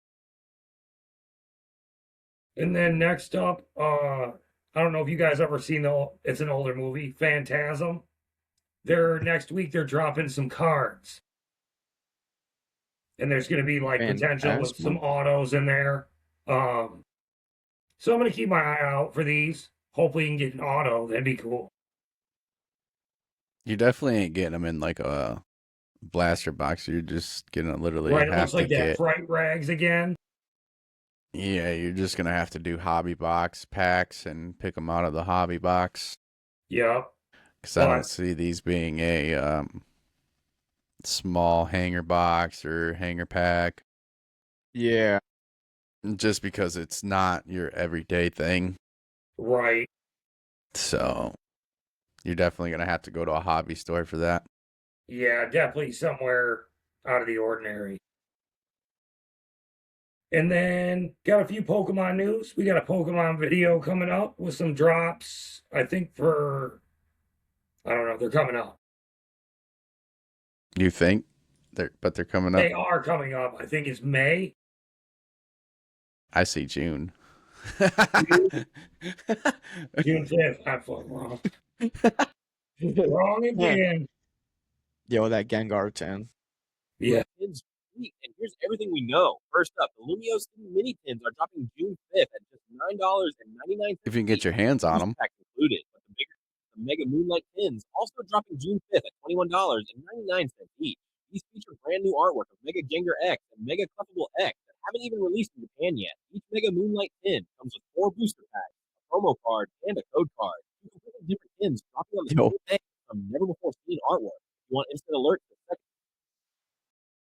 And then next up, I don't know if you guys ever seen it's an older movie, Phantasm. Next week they're dropping some cards. And there's gonna be like potential with some autos in there. So I'm gonna keep my eye out for these. Hopefully you can get an auto. That'd be cool. You definitely ain't getting them in like a blaster box. You're just gonna literally Right, it have looks to like that get. Fright Rags again. Yeah, you're just gonna have to do hobby box packs and pick them out of the hobby box. Yep. Because I don't see these being a small hanger box or hanger pack. Yeah. Just because it's not your everyday thing. Right. So you're definitely gonna have to go to a hobby store for that. Yeah, definitely somewhere out of the ordinary. And then got a few Pokemon news. We got a Pokemon video coming up with some drops. I think I don't know, they're coming up. You think? They're coming up. They are coming up. I think it's May. I see June. June 5th. I'm fucking wrong. Wrong again. Yo, that Gengar 10. Yeah. Tins sweet, and here's everything we know. First up, the Lumiose mini tins are dropping June 5th at just $9.99. If you can get your hands on them. Included, but the Mega Moonlight tins also dropping June 5th at $21.99 each. These feature brand new artwork of Mega Gengar X and Mega Collectible X that haven't even released in Japan yet. Each Mega Moonlight tin comes with 4 booster packs, a promo card, and a code card. 2 completely different tins dropping on the same day from never before seen artwork. If you want instant alert for the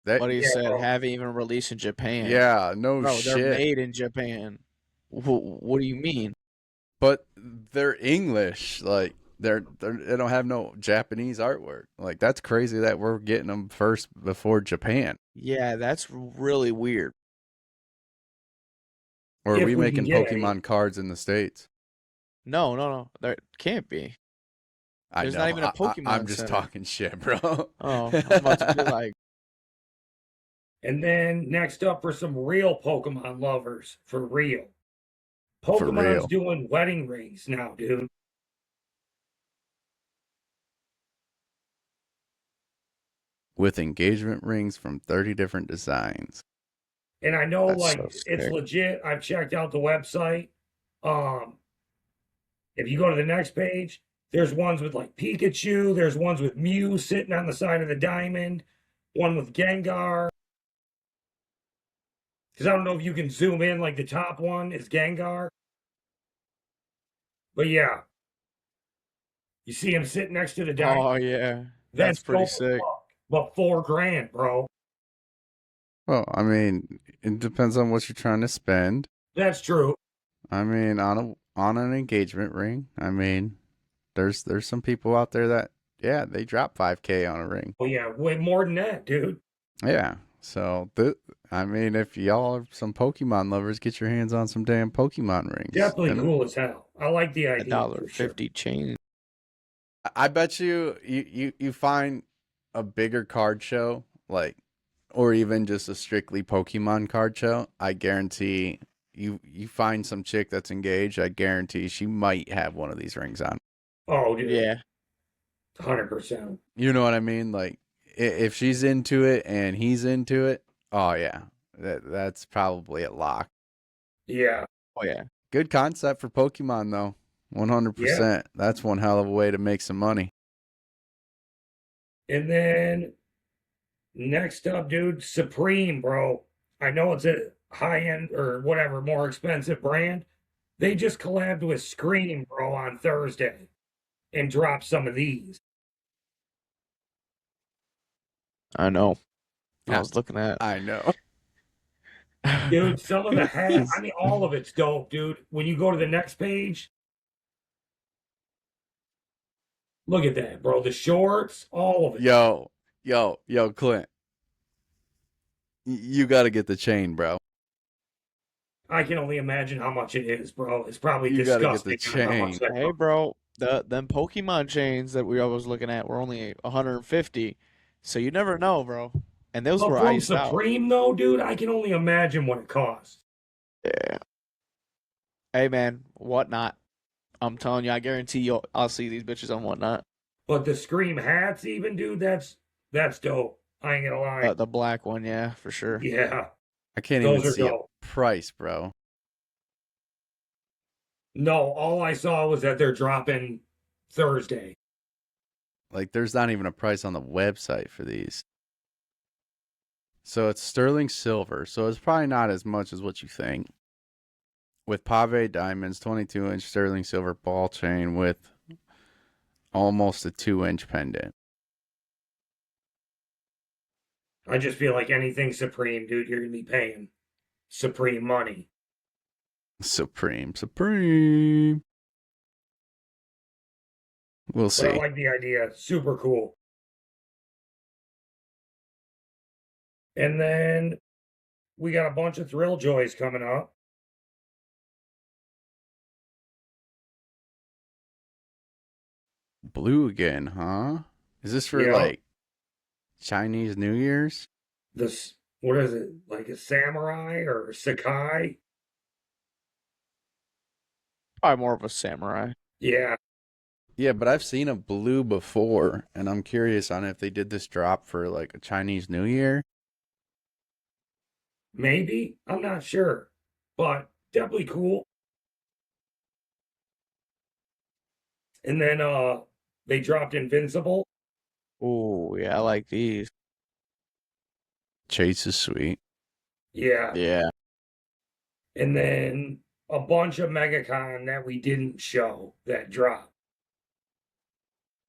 second. What he said, haven't even released in Japan. Yeah, no Bro, shit. they're made in Japan. What do you mean? But they're English. Like they don't have no Japanese artwork. Like that's crazy that we're getting them first before Japan. Yeah, that's really weird. Or are we making Pokemon cards in the States? No. There can't be. There's not even a Pokemon I'm just Center. talking shit, bro. Oh, I'm about to be like. And then next up for some real Pokemon lovers, for real. Pokemon's doing wedding rings now, dude. With engagement rings from 30 different designs. And I know That's like so it's sick. legit. I've checked out the website. If you go to the next page, there's ones with like Pikachu, there's ones with Mew sitting on the side of the diamond, one with Gengar. Because I don't know if you can zoom in, like the top one is Gengar. But yeah. You see him sitting next to the diamond. Oh yeah, That's pretty dope sick. But $4,000, bro. Well, I mean, it depends on what you're trying to spend. That's true. I mean, on an engagement ring, I mean, there's some people out there that they drop $5,000 on a ring. Oh yeah, way more than that, dude. Yeah, So, I mean, if y'all are some Pokemon lovers, get your hands on some damn Pokemon rings. Definitely And cool as hell. I like the idea for sure. $1.50 chain. I bet you find a bigger card show, like, or even just a strictly Pokemon card show. I guarantee you find some chick that's engaged. I guarantee she might have one of these rings on. Oh, dude. Yeah. 100%. You know what I mean? Like, if she's into it and he's into it, oh yeah, that's probably a lock. Yeah. Oh, yeah. Good concept for Pokemon though. 100%. That's one hell of a way to make some money. And then next up, dude, Supreme, bro. I know it's a high-end or whatever, more expensive brand. They just collabed with Scream, bro, on Thursday and dropped some of these. I know. I Yeah. was looking at. I know. Dude, some of the hats, I mean, all of it's dope, dude. When you go to the next page, look at that, bro. The shorts, all of it. Yo, Clint. You got to get the chain, bro. I can only imagine how much it is, bro. It's probably You gotta get disgusting. the how much chain. that Hey, bro, them Pokemon chains that we always looking at were only 150, so you never know, bro. And those But were from iced out. Supreme, though, dude, I can only imagine what it costs. Yeah. Hey, man, Whatnot. I'm telling you, I guarantee I'll see these bitches on Whatnot. But the Scream hats, even, dude, that's dope. I ain't gonna lie. The black one, yeah, for sure. Yeah, I can't those even are see dope. a price, bro. No, all I saw was that they're dropping Thursday. Like, there's not even a price on the website for these. So it's sterling silver. So it's probably not as much as what you think. With pave diamonds, 22-inch sterling silver ball chain with almost a 2-inch pendant. I just feel like anything Supreme, dude, you're gonna be paying Supreme money. Supreme. We'll But see. I like the idea. Super cool. And then we got a bunch of Thrill Joys coming up. Blue again, huh? Is this for Yeah. like Chinese New Year's? This, what is it? Like a samurai or Sakai? Probably more of a samurai. Yeah. Yeah, but I've seen a blue before, and I'm curious on if they did this drop for like a Chinese New Year. Maybe. I'm not sure. But definitely cool. And then they dropped Invincible. Oh, yeah, I like these. Chase is sweet. Yeah. Yeah. And then a bunch of MegaCon that we didn't show that dropped.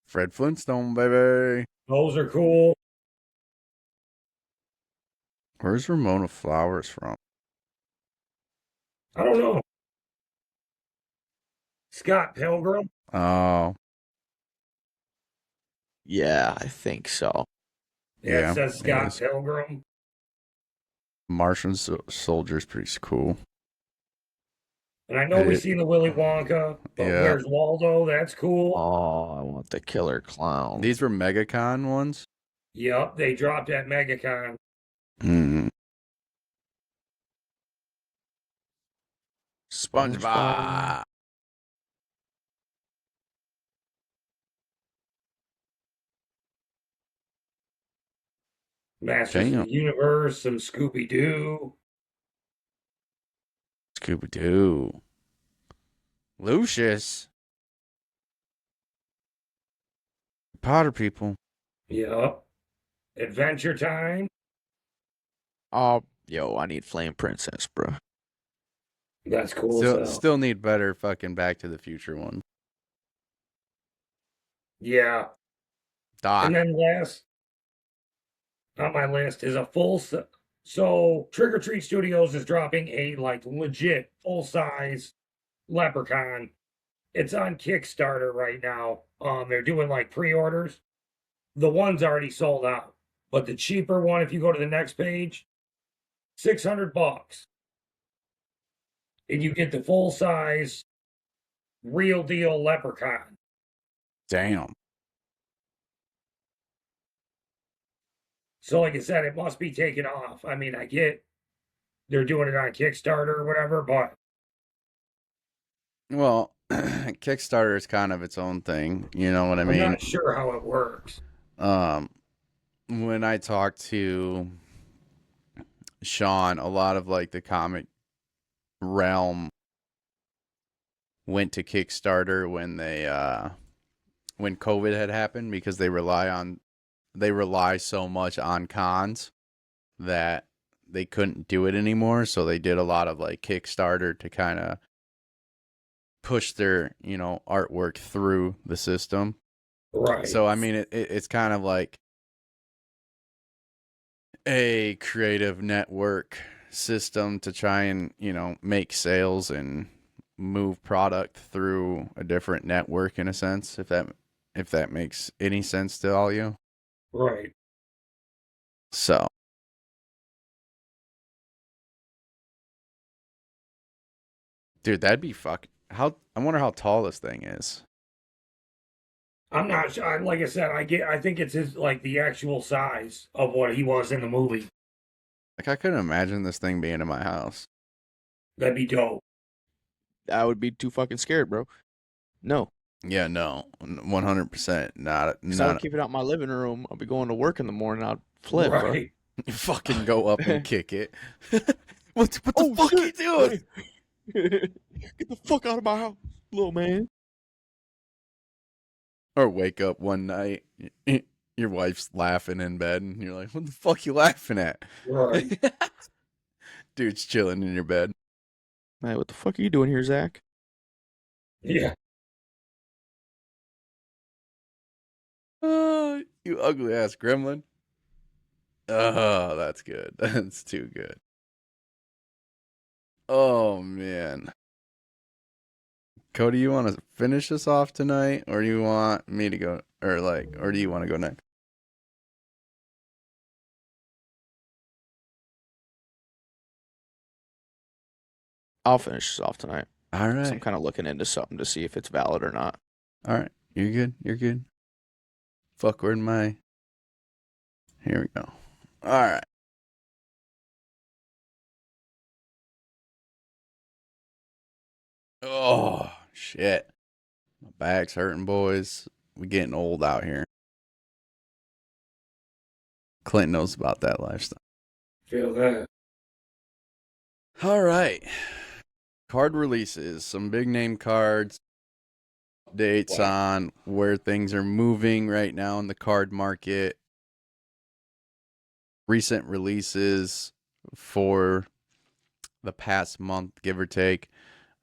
Fred Flintstone, baby. Those are cool. Where's Ramona Flowers from? I don't know. Scott Pilgrim. Oh, Yeah, I think so. Yeah, it says it Scott is. Pilgrim. Martian Soldier's pretty cool. And I know we've It- seen the Willy Wonka, but Yeah. where's Waldo? That's cool. Oh, I want the killer clown. These were MegaCon ones. Yep, they dropped at MegaCon. Mm. SpongeBob. Masters of Damn. the Universe, some Scooby-Doo. Scooby-Doo. Lucius. Potter people. Yep. Adventure Time. Oh, yo, I need Flame Princess, bro. That's cool as hell. Still need better fucking Back to the Future one. Yeah. Doc. And then last on my list is a full so Trick or Treat Studios is dropping a like legit full-size leprechaun. It's on Kickstarter right now. They're doing like pre-orders. The one's already sold out. But the cheaper one, if you go to the next page, $600. And you get the full size, real deal leprechaun. Damn. So, like I said, it must be taken off. I mean, I get they're doing it on Kickstarter or whatever, but Well, Kickstarter is kind of its own thing. You know what I I'm mean? not sure how it works. When I talked to Sean, a lot of like the comic realm went to Kickstarter when COVID had happened because they rely so much on cons that they couldn't do it anymore. So they did a lot of like Kickstarter to kind of push their, artwork through the system. Right. So, I mean, it's kind of like a creative network system to try and, make sales and move product through a different network in a sense, if that makes any sense to all you. Right. So, dude, that'd be I wonder how tall this thing is. I'm not sure. Like I said, I think it's like the actual size of what he was in the movie. Like, I couldn't imagine this thing being in my house. That'd be dope. I would be too fucking scared, bro. No. Yeah, no, 100% not. Because I would keep it out in my living room. I'll be going to work in the morning. I'd flip, Right. You fucking go up and kick it. What the fuck are you doing? Get the fuck out of my house, little man. Or wake up one night, your wife's laughing in bed, and you're like, "What the fuck you laughing at?" Right. Dude's chilling in your bed. Hey, what the fuck are you doing here, Zach? Yeah. You ugly ass gremlin. Oh, that's good. That's too good. Oh man. Cody, you want to finish this off tonight, or do you want me to go, or do you want to go next? I'll finish this off tonight. All right. So I'm kind of looking into something to see if it's valid or not. All right. You're good. You're good. Fuck, where'd my... Here we go. All right. Oh, shit. My back's hurting, boys. We getting old out here. Clint knows about that lifestyle. Feel that. All right. Card releases. Some big name cards. Updates on where things are moving right now in the card market. Recent releases for the past month, give or take.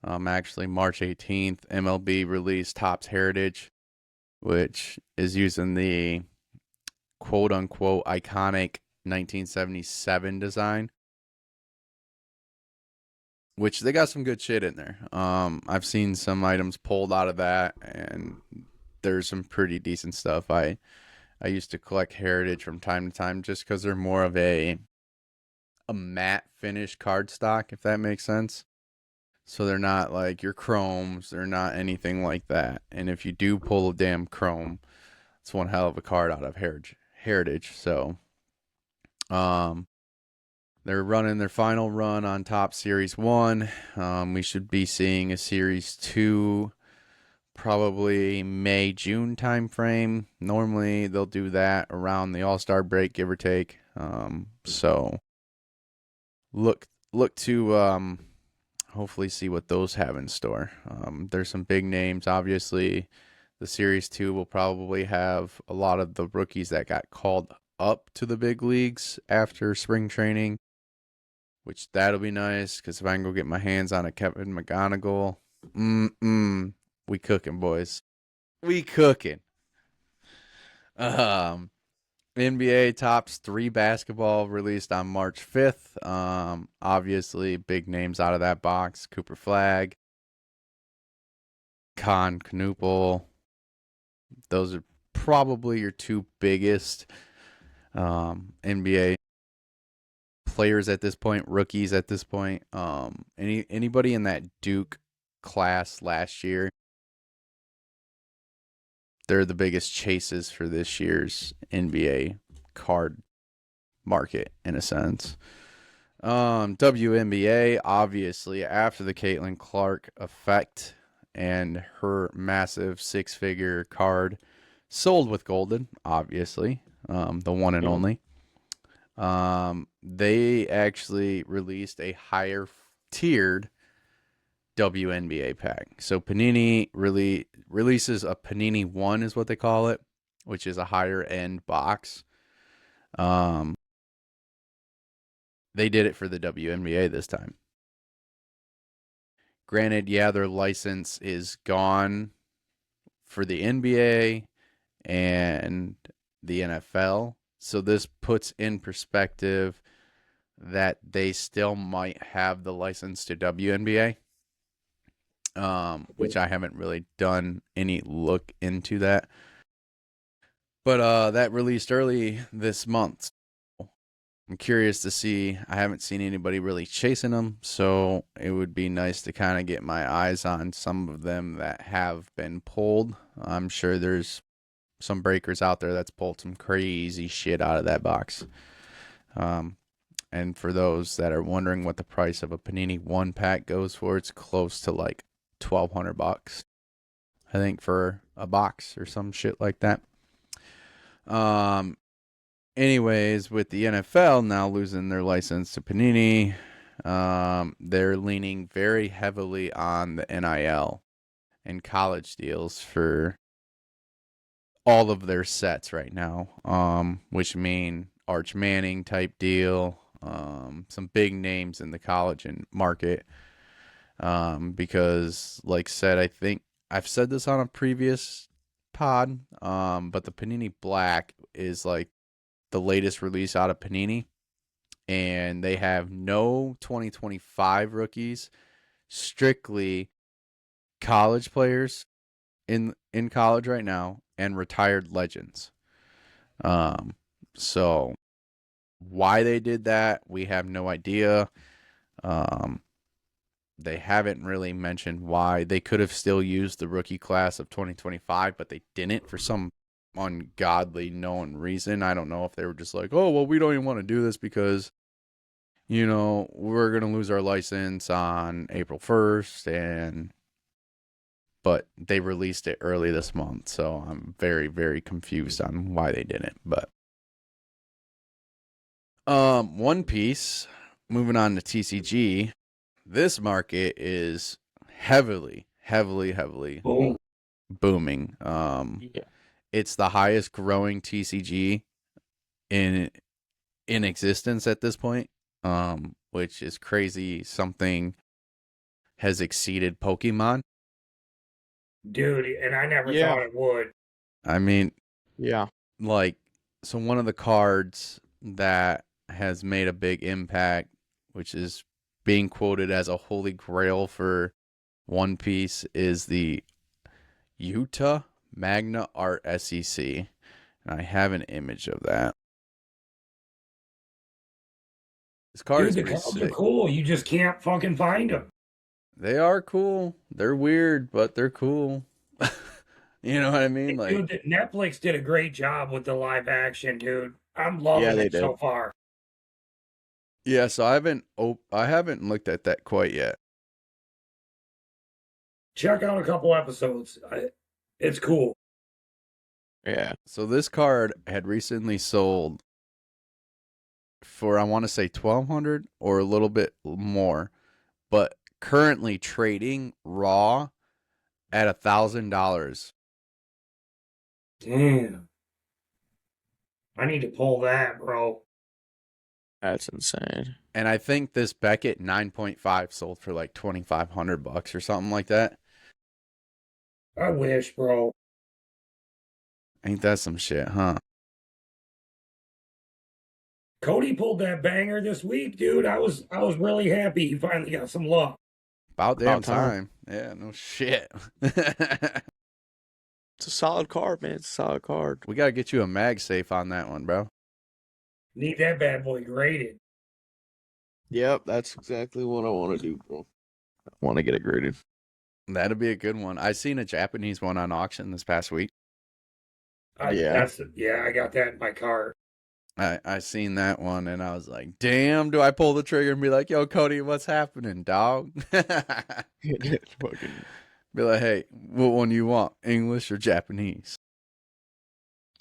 Actually, March 18th, MLB released Topps Heritage, which is using the quote-unquote iconic 1977 design, which they got some good shit in there. I've seen some items pulled out of that, and there's some pretty decent stuff. I used to collect Heritage from time to time just because they're more of a matte finish cardstock, if that makes sense. So they're not like your chromes. They're not anything like that. And if you do pull a damn chrome, it's one hell of a card out of Heritage. So, they're running their final run on Topps Series 1. We should be seeing a Series 2 probably May, June timeframe. Normally they'll do that around the All-Star break, give or take. So look to hopefully see what those have in store. There's some big names. Obviously, the Series 2 will probably have a lot of the rookies that got called up to the big leagues after spring training, which that'll be nice because if I can go get my hands on a Kevin McGonigal, we cooking, boys. We cooking. NBA Topps 3 basketball released on March 5th. Obviously, big names out of that box. Cooper Flag, Con Knuppel. Those are probably your two biggest. NBA players at this point, rookies at this point. Anybody in that Duke class last year, they're the biggest chases for this year's NBA card market in a sense. WNBA, obviously, after the Caitlin Clark effect and her massive 6-figure card sold with Golden, obviously, the one and only. They actually released a higher tiered WNBA pack. So Panini releases a Panini 1 is what they call it, which is a higher end box. They did it for the WNBA this time. Granted, yeah, their license is gone for the NBA and the NFL. So this puts in perspective that they still might have the license to WNBA, which I haven't really done any look into that. But that released early this month. I'm curious to see. I haven't seen anybody really chasing them, so it would be nice to kind of get my eyes on some of them that have been pulled. I'm sure there's some breakers out there that's pulled some crazy shit out of that box. And for those that are wondering what the price of a Panini 1 pack goes for, it's close to like $1,200, I think, for a box or some shit like that. Anyways, with the NFL now losing their license to Panini, they're leaning very heavily on the NIL and college deals for all of their sets right now, which mean Arch Manning type deal, some big names in the college and market, because, like I said, I think I've said this on a previous pod, but the Panini Black is like the latest release out of Panini, and they have no 2025 rookies, strictly college players in college right now and retired legends. So why they did that, we have no idea. They haven't really mentioned why. They could have still used the rookie class of 2025, but they didn't for some ungodly known reason. I don't know if they were just like, oh, well, we don't even want to do this because, you know, we're going to lose our license on April 1st, but they released it early this month, so I'm very, very confused on why they didn't. But One Piece, moving on to TCG, this market is heavily booming. Yeah. It's the highest growing TCG in existence at this point, which is crazy. Something has exceeded Pokemon. Dude, and I never Yeah. thought it would. I mean, Yeah. like, so one of the cards that has made a big impact, which is being quoted as a holy grail for One Piece, is the Utah Magna Art SEC. And I have an image of that. This card Dude, is the pretty cards are sick. cool. You just can't fucking find them. They are cool. They're weird, but they're cool. You know what I mean? Like, Dude, Netflix did a great job with the live action, dude. I'm loving they it so did. far. yeah. So I haven't looked at that quite yet. Check out a couple episodes. It's cool. Yeah. So this card had recently sold for, I want to say, $1,200 or a little bit more, but currently trading raw at $1,000. Damn. I need to pull that, bro. That's insane. And I think this Beckett 9.5 sold for like $2,500 or something like that. I wish, bro. Ain't that some shit, huh? Cody pulled that banger this week, dude. I was really happy he finally got some luck. About damn About time. time. Yeah, no shit. It's a solid card, man. It's a solid card. We got to get you a mag safe on that one, bro. Need that bad boy graded. Yep, that's exactly what I want to do, bro. I want to get it graded. That'd be a good one. I seen a Japanese one on auction this past week. Yeah. I got that in my cart. I seen that one and I was like, damn, do I pull the trigger and be like, yo, Cody, what's happening, dog? Fucking Be like, hey, what one you want, English or Japanese?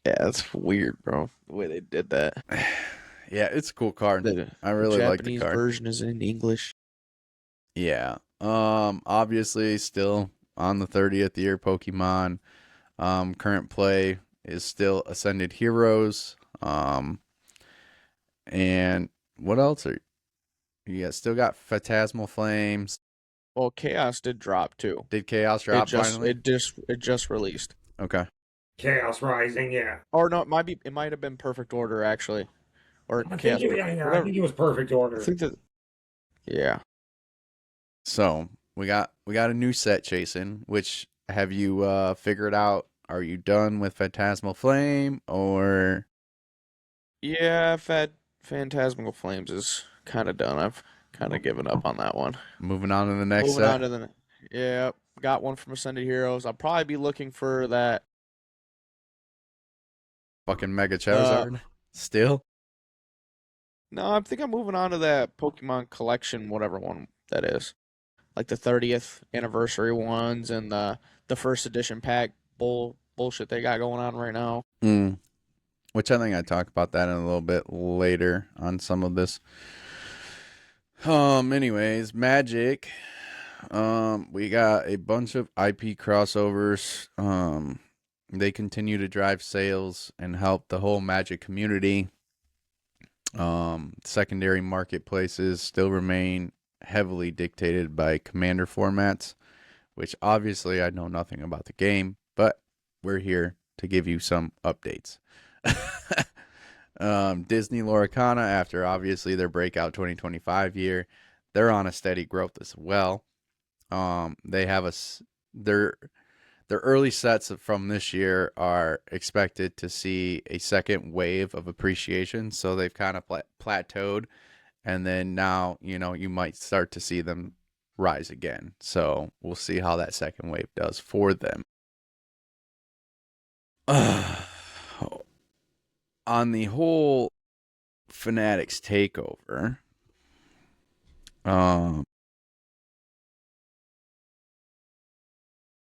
yeah, that's weird, bro. The way they did that. Yeah, it's a cool card. The I really like the Japanese card. version is in English. Yeah. Obviously still on the 30th year Pokemon. Current play is still Ascended Heroes. And what else are you got? Still got Phantasmal Flames. Well, Chaos did drop too. Did Chaos drop finally? It just released. Okay. Chaos Rising, yeah. Or no, it might have been Perfect Order actually. Or I Chaos. think I think it was Perfect Order. I think that. Yeah. So we got a new set, Jason. Which have you figured out? Are you done with Phantasmal Flame or? Yeah, Phantasmal Flames is kind of done. I've kind of given up on that one. Moving on to the next Moving set. on to the yeah, got one from Ascended Heroes. I'll probably be looking for that Fucking Mega Charizard. Still? No, I think I'm moving on to that Pokemon collection, whatever one that is. Like the 30th anniversary ones and the first edition pack bullshit they got going on right now. Which I think I talk about that in a little bit later on some of this. Anyways, Magic. We got a bunch of IP crossovers. They continue to drive sales and help the whole Magic community. Secondary marketplaces still remain heavily dictated by commander formats, which obviously I know nothing about the game, but we're here to give you some updates. Disney Loricana, after obviously their breakout 2025 year, they're on a steady growth as well. They have their early sets from this year are expected to see a second wave of appreciation, so they've kind of plateaued, and then now you might start to see them rise again. So we'll see how that second wave does for them. On the whole Fanatics takeover, I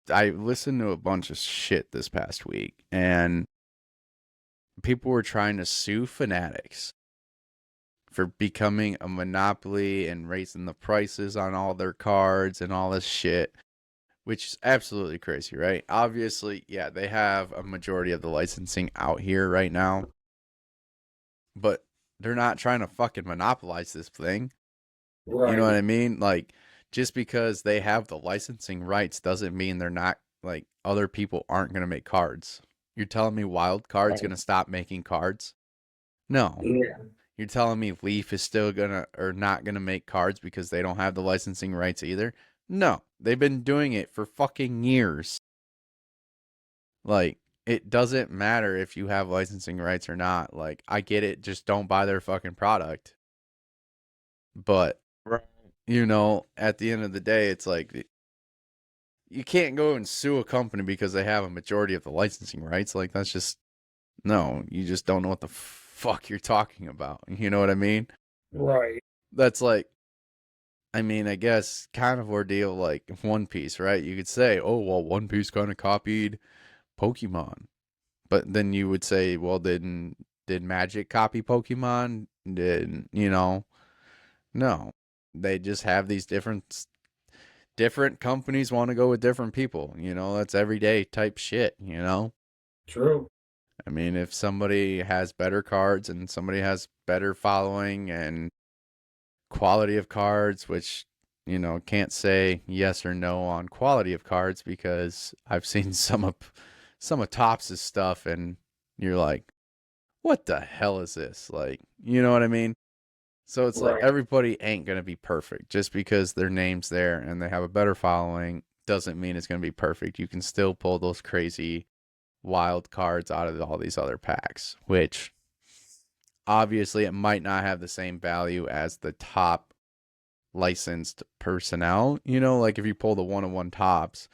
listened to a bunch of shit this past week, and people were trying to sue Fanatics for becoming a monopoly and raising the prices on all their cards and all this shit, which is absolutely crazy, right? Obviously, yeah, they have a majority of the licensing out here right now, but they're not trying to fucking monopolize this thing. Right. You know what I mean? Like, just because they have the licensing rights doesn't mean they're not, like, other people aren't going to make cards. You're telling me Wild Card's going to stop making cards? No. Yeah. You're telling me Leaf is still not gonna make cards because they don't have the licensing rights either? No. They've been doing it for fucking years. Like, it doesn't matter if you have licensing rights or not. Like, I get it, just don't buy their fucking product. But, at the end of the day, it's like, you can't go and sue a company because they have a majority of the licensing rights. Like, that's just, no, you just don't know what the fuck you're talking about. You know what I mean? Right. That's like, I mean, I guess kind of ordeal like One Piece, right? You could say, oh, well, One Piece kind of copied Pokemon. But then you would say, well, did Magic copy Pokemon? No. They just have these different companies want to go with different people. That's everyday type shit, True. I mean, if somebody has better cards and somebody has better following and quality of cards, which, can't say yes or no on quality of cards because I've seen some of Topps' stuff and you're like, what the hell is this? Like, you know what I mean? So it's like everybody ain't going to be perfect. Just because their name's there and they have a better following doesn't mean it's going to be perfect. You can still pull those crazy wild cards out of all these other packs, which obviously it might not have the same value as the top licensed personnel. You know, like if you pull the 101 tops,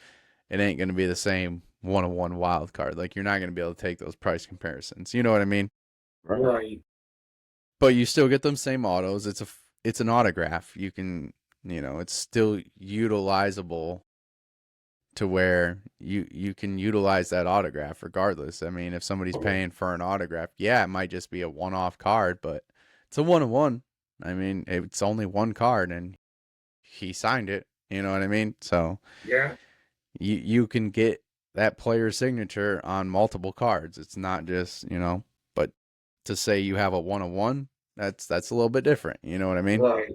it ain't going to be the same 101 wild card. Like you're not going to be able to take those price comparisons. You know what I mean? Right. But you still get them same autos. It's an autograph. You can, it's still utilizable to where you can utilize that autograph regardless. I mean, if somebody's paying for an autograph, yeah, it might just be a one-off card, but it's a one-on-one. I mean, it's only one card and he signed it. You know what I mean? So Yeah. you can get that player's signature on multiple cards. It's not just, but to say you have a one-on-one, that's a little bit different. You know what I mean? Right.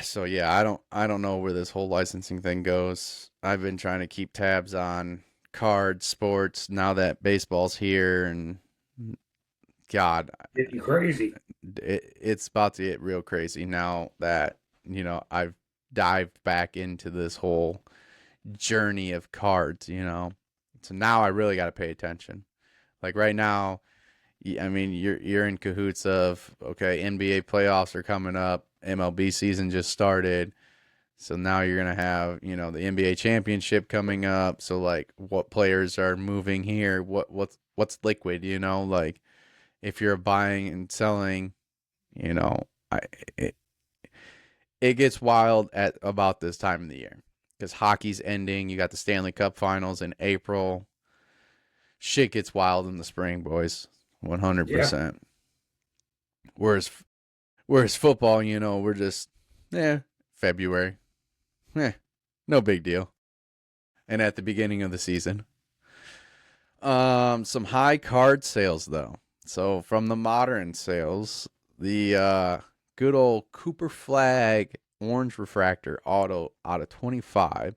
So yeah, I don't know where this whole licensing thing goes. I've been trying to keep tabs on cards, sports, now that baseball's here, and God, Getting crazy. it's about to get real crazy now that, I've dived back into this whole journey of cards, So now I really got to pay attention. Like right now, I mean, you're in cahoots of, okay, NBA playoffs are coming up. MLB season just started. So now you're going to have, the NBA championship coming up. So like what players are moving here? What's liquid, like if you're buying and selling, it, it gets wild at about this time of the year because hockey's ending. You got the Stanley Cup finals in April. Shit gets wild in the spring, boys. 100%. Whereas football, we're just, February. No big deal. And at the beginning of the season. Some high card sales, though. So from the modern sales, the good old Cooper Flag orange refractor auto out of 25.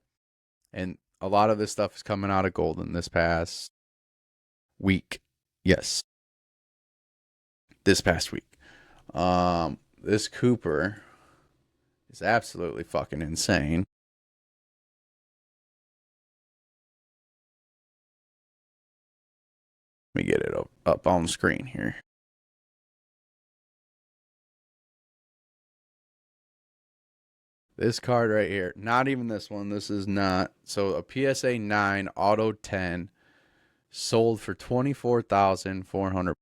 And a lot of this stuff is coming out of Golden this past week. Yes. This past week. This Cooper is absolutely fucking insane. Let me get it up on the screen here. This card right here, not even this one. This is not. So a PSA 9 Auto 10 sold for $24,400.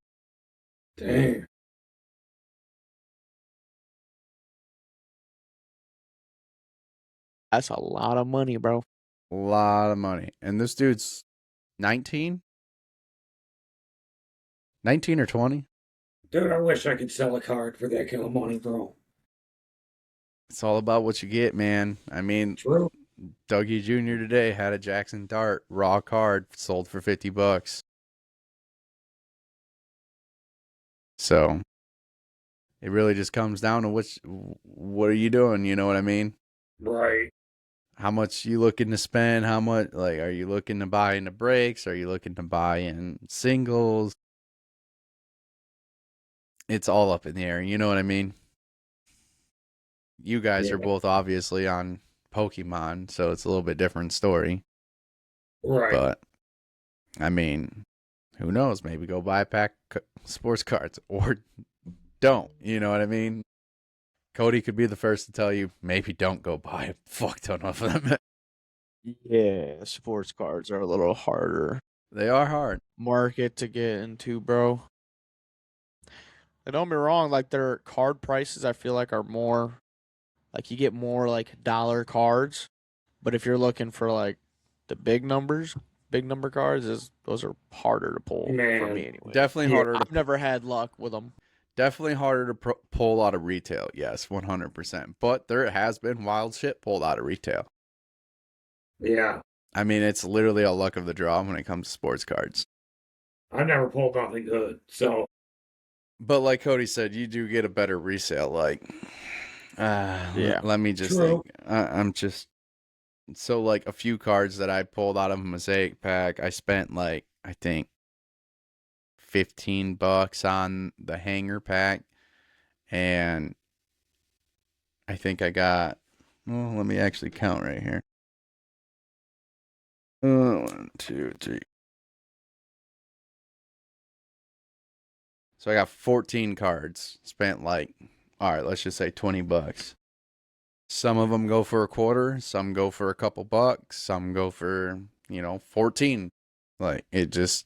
Damn. That's a lot of money, bro. A lot of money. And this dude's 19? 19 or 20? Dude, I wish I could sell a card for that kind of money, bro. It's all about what you get, man. I mean, True. Dougie Jr. today had a Jackson Dart raw card sold for $50. So it really just comes down to what are you doing? You know what I mean? Right. How much you looking to spend? How much, like, are you looking to buy into breaks? Are you looking to buy in singles? It's all up in the air. You know what I mean? You guys Yeah. are both obviously on Pokemon, so it's a little bit different story. Right. But, I mean, who knows? Maybe go buy a pack of sports cards or don't. You know what I mean? Cody could be the first to tell you, maybe don't go buy a fuck ton of them. Yeah, sports cards are a little harder They are hard. market to get into, bro. And don't be wrong, like their card prices I feel like are more, like you get more like dollar cards. But if you're looking for like the big number cards, those are harder to pull for Man, me anyway. Definitely Yeah, harder to I've never had luck with them. Definitely harder to pull out of retail. Yes, 100%. But there has been wild shit pulled out of retail. Yeah. I mean, it's literally a luck of the draw when it comes to sports cards. I never pulled nothing good. So, But like Cody said, you do get a better resale. Like, Yeah. let me just True. think. I'm just, so like a few cards that I pulled out of a Mosaic pack, I spent like, I think, $15 on the hanger pack. And I think I got, well, let me actually count right here. 1, 2, 3. So I got 14 cards. Spent like, all right, let's just say $20. Some of them go for a quarter. Some go for a couple bucks. Some go for, 14. Like, it just,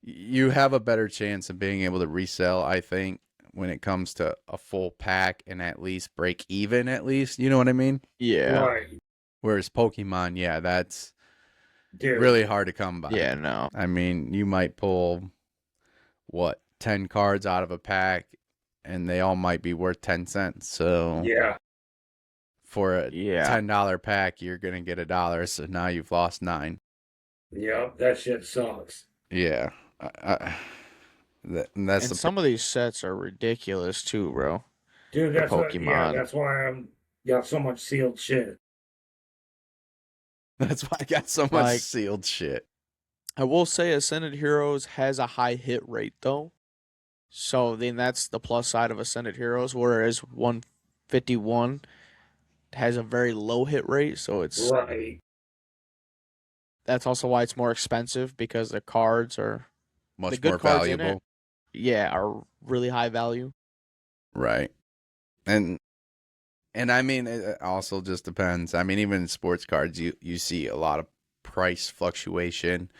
you have a better chance of being able to resell, I think, when it comes to a full pack and at least break even, at least. You know what I mean? Yeah. Right. Whereas Pokemon, yeah, that's Dude. really hard to come by. Yeah, no. I mean, you might pull, 10 cards out of a pack, and they all might be worth 10 cents. So Yeah. for a Yeah. $10 pack, you're going to get $1. So now you've lost 9. Yep. That shit sucks. Yeah. That's And the some of these sets are ridiculous too, bro. Dude, The that's what, yeah, Pokemon. that's why I'm got so much sealed shit. That's why I got so much Like- sealed shit. I will say Ascended Heroes has a high hit rate though. So then that's the plus side of Ascended Heroes, whereas 151 has a very low hit rate, so it's Right. that's also why it's more expensive because the cards are Much the good more cards in it, valuable. are really high value. Right. And I mean, it also just depends. I mean, even in sports cards, you see a lot of price fluctuation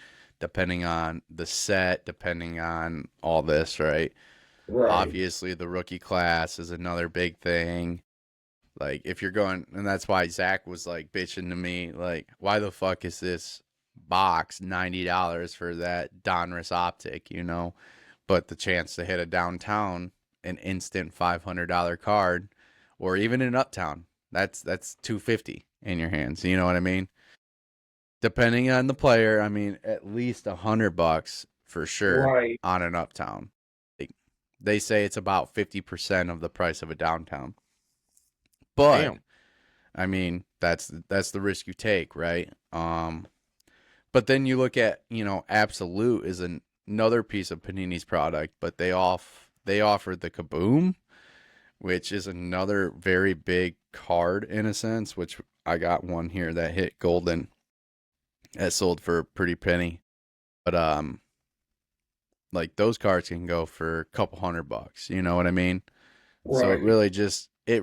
depending on the set, depending on all this, right? Right. Obviously, the rookie class is another big thing. Like, if you're going, and that's why Zach was like bitching to me, like, why the fuck is this box $90 for that Donruss optic, But the chance to hit a downtown, an instant $500 card, or even in uptown, that's $250 in your hands. You know what I mean? Depending on the player, I mean, at least $100 for sure Right. on an uptown. They say it's about 50% of the price of a downtown. But Damn. I mean, that's the risk you take, right? But then you look at, Absolute is another piece of Panini's product, but they offered the Kaboom, which is another very big card in a sense, which I got one here that hit golden. That sold for a pretty penny. But like those cards can go for a couple $100, you know what I mean? Right. So it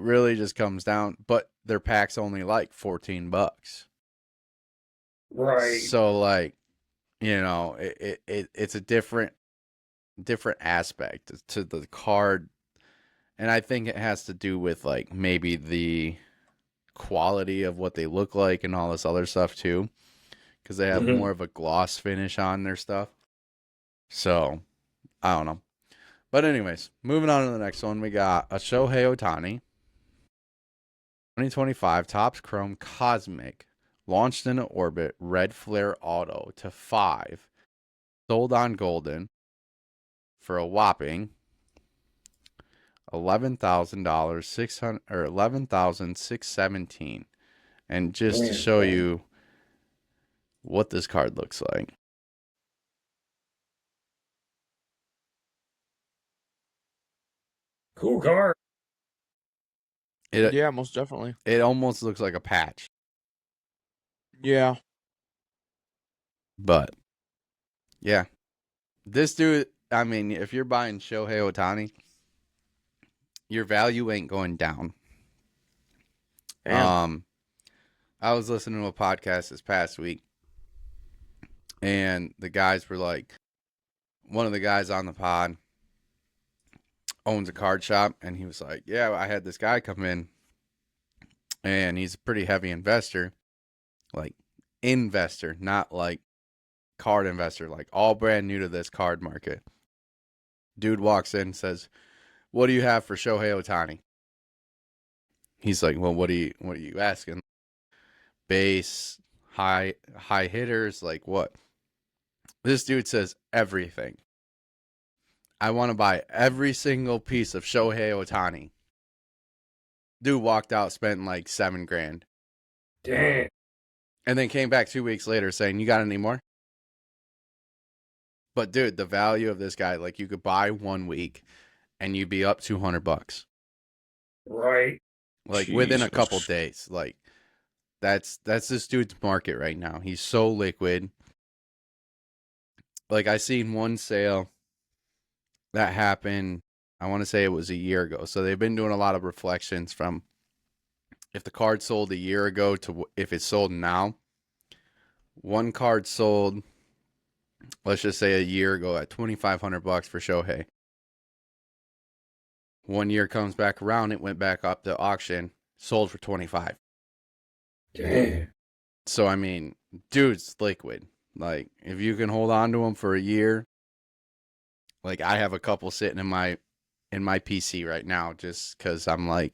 really just comes down, but their pack's only like $14. Right. So like, it's a different aspect to the card, and I think it has to do with like maybe the quality of what they look like and all this other stuff too, because they have Mhm. more of a gloss finish on their stuff. So I don't know, but anyways, moving on to the next one, we got a Shohei Otani 2025 Topps Chrome Cosmic, launched in an orbit, red flare auto to 5, sold on Golden for a whopping $11,000, 600 or 11,617. And just to show you what this card looks like, Cool card. it Yeah, most definitely. it almost looks like a patch, Yeah. but yeah, this dude. I mean, if you're buying Shohei Otani, your value ain't going down. Damn. I was listening to a podcast this past week, and the guys were like, one of the guys on the pod owns a card shop, and he was like, yeah, I had this guy come in, and he's a pretty heavy investor, like investor, not like card investor, like all brand new to this card market. Dude walks in and says, what do you have for Shohei Otani? He's like, well, what are you asking? Base, high hitters, like what? This dude says everything. I want to buy every single piece of Shohei Otani. Dude walked out, spent like $7,000. Damn. And then came back 2 weeks later saying, you got any more? But dude, the value of this guy, like you could buy 1 week and you'd be up $200. Right. Like within a Jesus. couple days. Like that's this dude's market right now. He's so liquid. Like I seen one sale that happened, I want to say it was a year ago. So they've been doing a lot of reflections from if the card sold a year ago to if it's sold now. One card sold, let's just say a year ago at $2,500 for Shohei. 1 year comes back around, it went back up to auction, sold for 25. Damn. So I mean, dude's liquid. Like if you can hold on to him for a year, like I have a couple sitting in my PC right now, just because I'm like,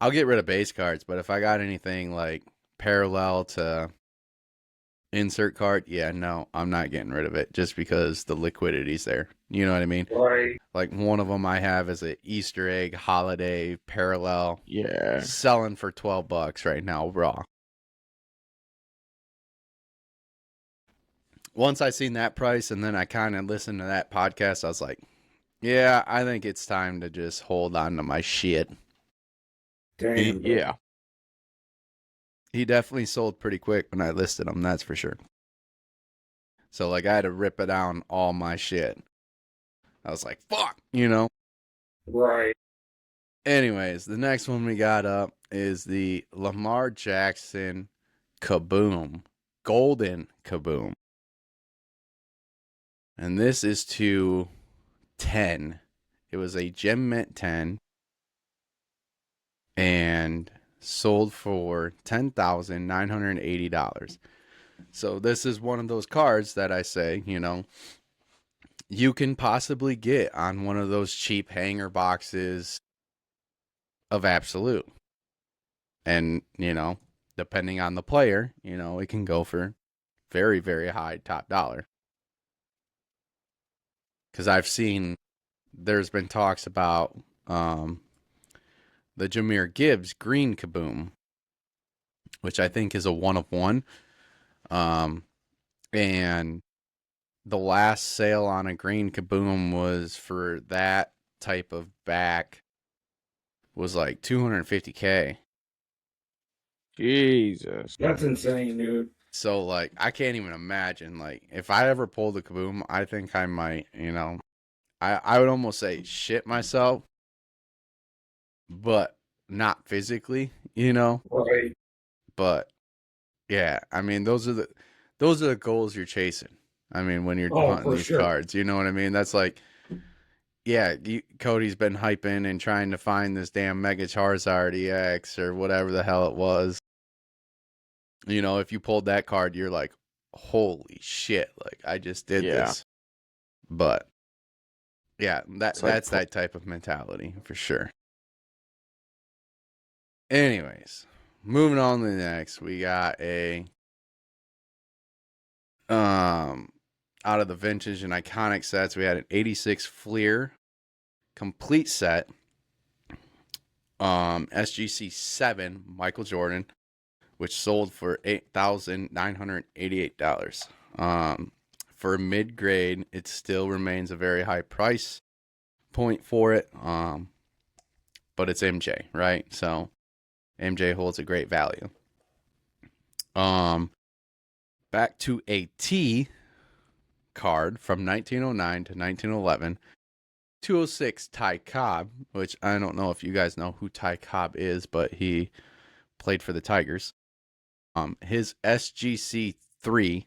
I'll get rid of base cards, but if I got anything like parallel to insert card, yeah, no, I'm not getting rid of it just because the liquidity's there. You know what I mean? Right. Like one of them I have is a Easter egg holiday parallel. Yeah. Selling for $12 right now, raw. Once I seen that price and then I kind of listened to that podcast, I was like, yeah, I think it's time to just hold on to my shit. Damn. Bro. Yeah. He definitely sold pretty quick when I listed him, that's for sure. So like I had to rip it down all my shit. I was like, fuck, you know? Right. Anyways, the next one we got up is the Lamar Jackson Kaboom. Golden Kaboom. And this is to 10. It was a Gem Mint 10. And sold for $10,980. So this is one of those cards that I say, you know, you can possibly get on one of those cheap hanger boxes of Absolute. And, you know, depending on the player, you know, it can go for very, very high top dollar. Because I've seen, there's been talks about the Jahmyr Gibbs Green Kaboom, which I think is a 1 of 1. And the last sale on a Green Kaboom was for that type of back was like $250K. Jesus. That's insane, dude. So like I can't even imagine, like if I ever pulled a Kaboom, I think I might, you know, I would almost say shit myself, but not physically, you know. Right. But yeah, I mean those are the goals you're chasing. I mean when you're hunting for these sure. cards, you know what I mean? That's like, yeah, Cody's been hyping and trying to find this damn Mega Charizard EX or whatever the hell it was. You know, if you pulled that card, you're like, holy shit, like I just did this. But yeah, that's that type of mentality for sure. Anyways, moving on to the next, we got a out of the vintage and iconic sets, we had an 86 Fleer complete set. SGC 7 Michael Jordan, which sold for $8,988. For mid grade, it still remains a very high price point for it. But it's MJ, right? So MJ holds a great value. Back to a T card from 1909 to 1911. 206 Ty Cobb, which I don't know if you guys know who Ty Cobb is, but he played for the Tigers. His SGC 3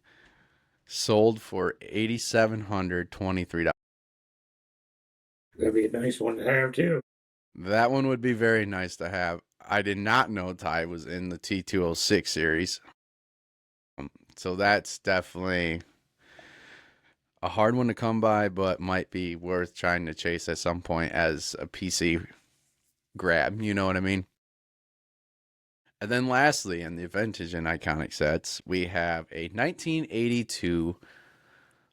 sold for $8,723. That'd be a nice one to have too. That one would be very nice to have. I did not know Ty was in the T206 series. So that's definitely a hard one to come by, but might be worth trying to chase at some point as a PC grab. You know what I mean? And then lastly, in the vintage and iconic sets, we have a 1982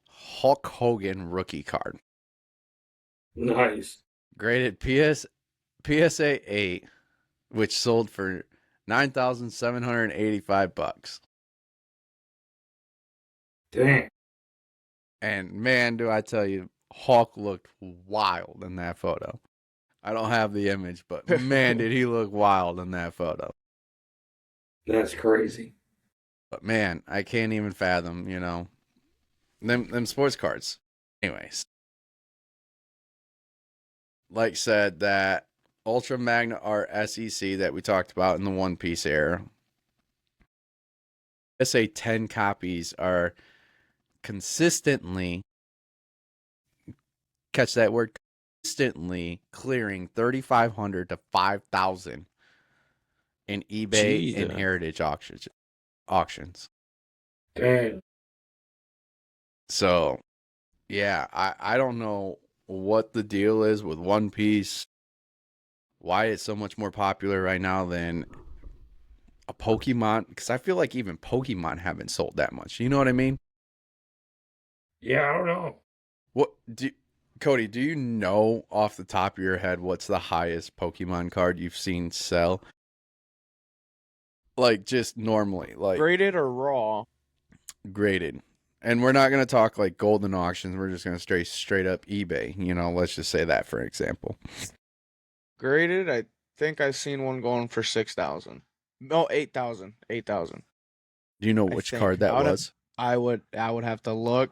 Hulk Hogan rookie card. Nice. Graded PSA 8, which sold for $9,785. Dang. And man, do I tell you, Hulk looked wild in that photo. I don't have the image, but man, did he look wild in that photo. That's crazy. But man, I can't even fathom, you know, them sports cards. Anyways, like said, that Ultra Magna Art SEC that we talked about in the One Piece era. PSA 10 copies are consistently, catch that word, consistently clearing 3,500 to 5,000 in eBay and Jesus. heritage auctions. Damn. So, yeah, I don't know what the deal is with One Piece, why it's so much more popular right now than a Pokemon, because I feel like even Pokemon haven't sold that much. You know what I mean? Yeah, I don't know. Cody, do you know off the top of your head what's the highest Pokemon card you've seen sell? Like, just normally, like Graded or raw? graded. And we're not going to talk like golden auctions. We're just going to straight up eBay. You know, let's just say that for example. Graded, I think I've seen one going for 6,000. No, 8,000. 8,000. Do you know I which think. card that was? I would have to look.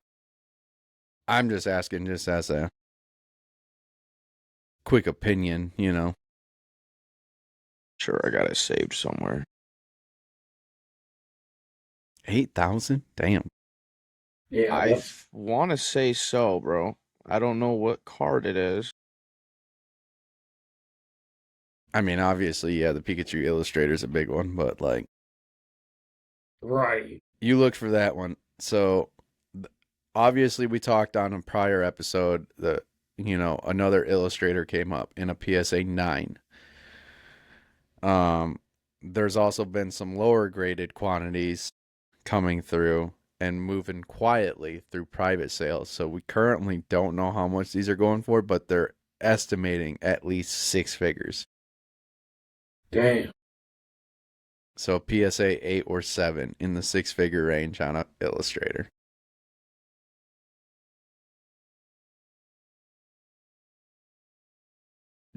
I'm just asking just as a quick opinion, you know. Sure, I got it saved somewhere. 8,000? Damn. Yeah, I want to say so, bro. I don't know what card it is. I mean, obviously, yeah, the Pikachu Illustrator is a big one, but like, right. you looked for that one. So, obviously, we talked on a prior episode that, you know, another illustrator came up in a PSA 9. There's also been some lower graded quantities coming through and moving quietly through private sales. So we currently don't know how much these are going for, but they're estimating at least 6 figures. Damn. So PSA 8 or 7 in the 6-figure range on an illustrator.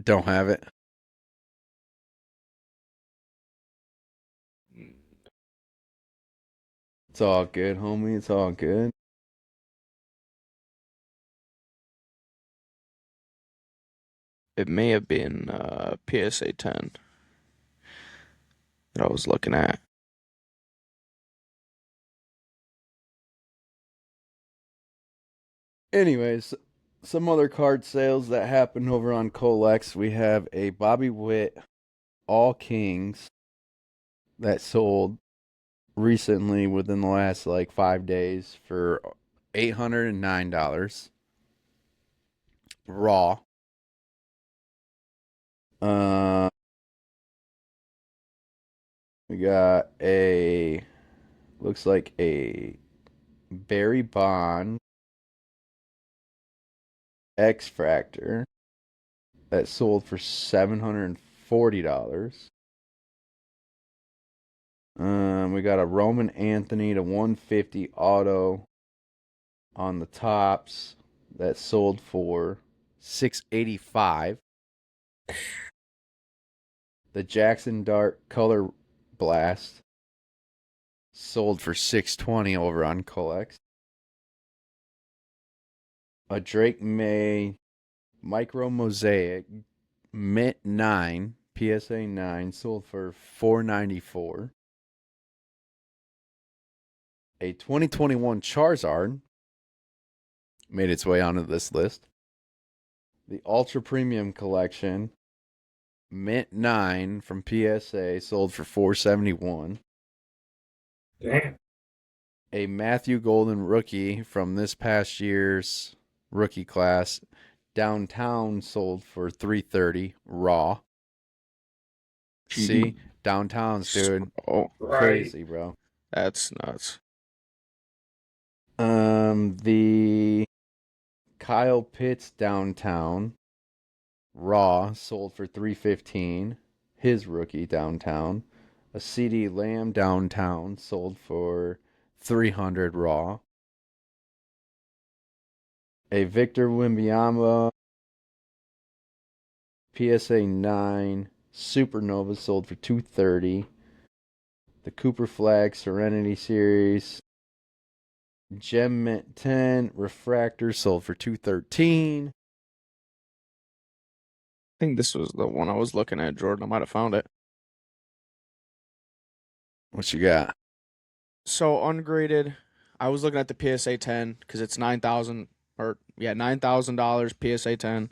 Don't have it. It's all good, homie. It's all good. It may have been PSA 10 that I was looking at. Anyways, some other card sales that happened over on Colex. We have a Bobby Witt All Kings that sold recently within the last like 5 days for $809 raw. We got looks like a Barry Bond X Fractor that sold for $740. We got a Roman Anthony to 150 auto on the tops that sold for $685. The Jackson Dart Color Blast sold for $620 over on Colex. A Drake May Micro Mosaic Mint 9 PSA 9 sold for $494. A 2021 Charizard made its way onto this list. The Ultra Premium Collection Mint 9 from PSA sold for $471. Damn. A Matthew Golden rookie from this past year's rookie class Downtown sold for $330 raw. See, Downtowns, dude. Oh, Right. Crazy, bro. that's nuts. The Kyle Pitts Downtown raw sold for $315. His rookie Downtown. A CD Lamb Downtown sold for $300 raw. A Victor Wembanyama PSA 9 Supernova sold for $230. The Cooper Flag Serenity Series Gem Mint 10 Refractor sold for $213. think this was the one I was looking at, Jordan. I might have found it. What you got? So ungraded, I was looking at the PSA 10 because it's $9,000 PSA 10.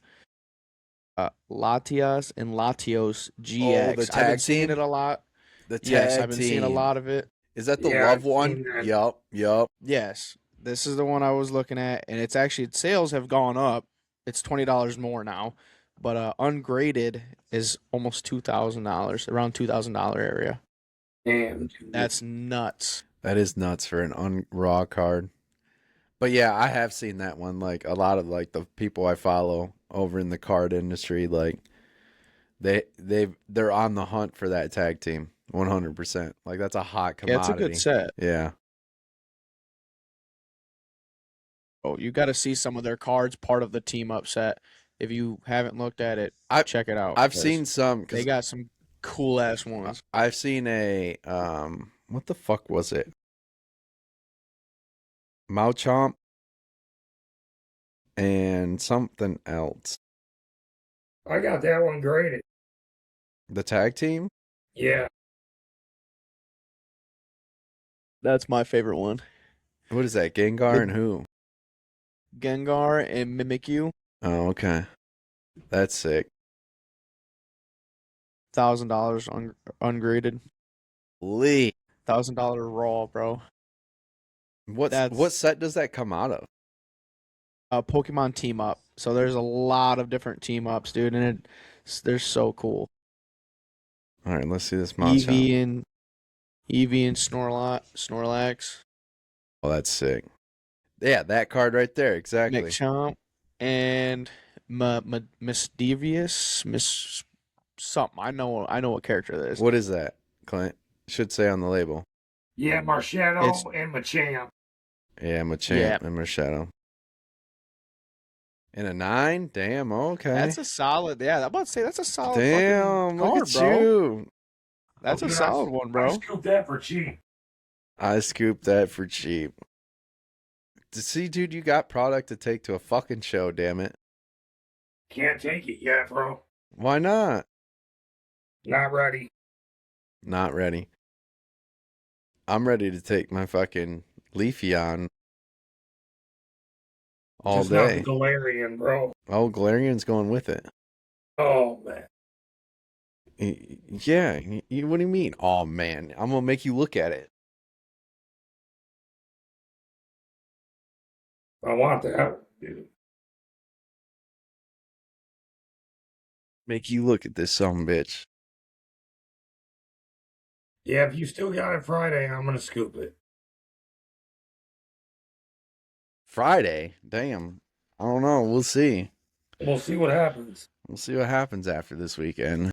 Latias and Latios GX. the I've tag been seeing team? it a lot. The tag Yes, I've been seeing a team. lot of it. Is that the Yeah, love I've one? seen that. Yup. Yes, this is the one I was looking at, and it's actually sales have gone up. It's $20 more now, but ungraded is almost $2,000, around $2,000 area. Damn. That's nuts. That is nuts for an raw card. But yeah, I have seen that one. Like a lot of like the people I follow over in the card industry, like they're on the hunt for that tag team 100%. Like that's a hot Yeah, it's commodity. a good set. Yeah. Oh, you got to see some of their cards, part of the team up set. If you haven't looked at it, check it out. I've because seen some. They got some cool ass ones. I've seen a what the fuck was it? Mauchomp and something else. I got that one graded. The tag team? Yeah. That's my favorite one. What is that? Gengar and who? Gengar and Mimikyu, Oh, okay. That's sick. $1,000 ungraded, Lee. $1,000 raw, bro. What set does that come out of? Pokemon team up. So there's a lot of different team ups, dude, and they're so cool. All right, let's see this Mauchomp. Eevee and Snorlax. Oh, that's sick. Yeah, that card right there, exactly. Machamp and Misdevious, Miss something. I know what character that is. What is that, Clint? Should say on the label. Yeah, Marshadow and Machamp. Yeah, Machamp and Marshadow. And a 9? Damn, okay. That's a solid. Yeah, I'm about to say that's a solid. Damn, fucking look card, at bro. you. That's a solid one, I bro. scooped that for cheap. I scooped that for cheap. See, dude, you got product to take to a fucking show, damn it. Can't take it yet, bro. Why not? Not ready. Not ready. I'm ready to take my fucking Leafeon all Just day. not the Galarian, bro. Oh, Galarian's going with it. Oh, man. Yeah, what do you mean? Oh, man, I'm going to make you look at it. I want that, dude. Make you look at this son of a bitch. Yeah, if you still got it Friday, I'm going to scoop it. Friday? Damn. I don't know. We'll see. We'll see what happens. We'll see what happens after this weekend.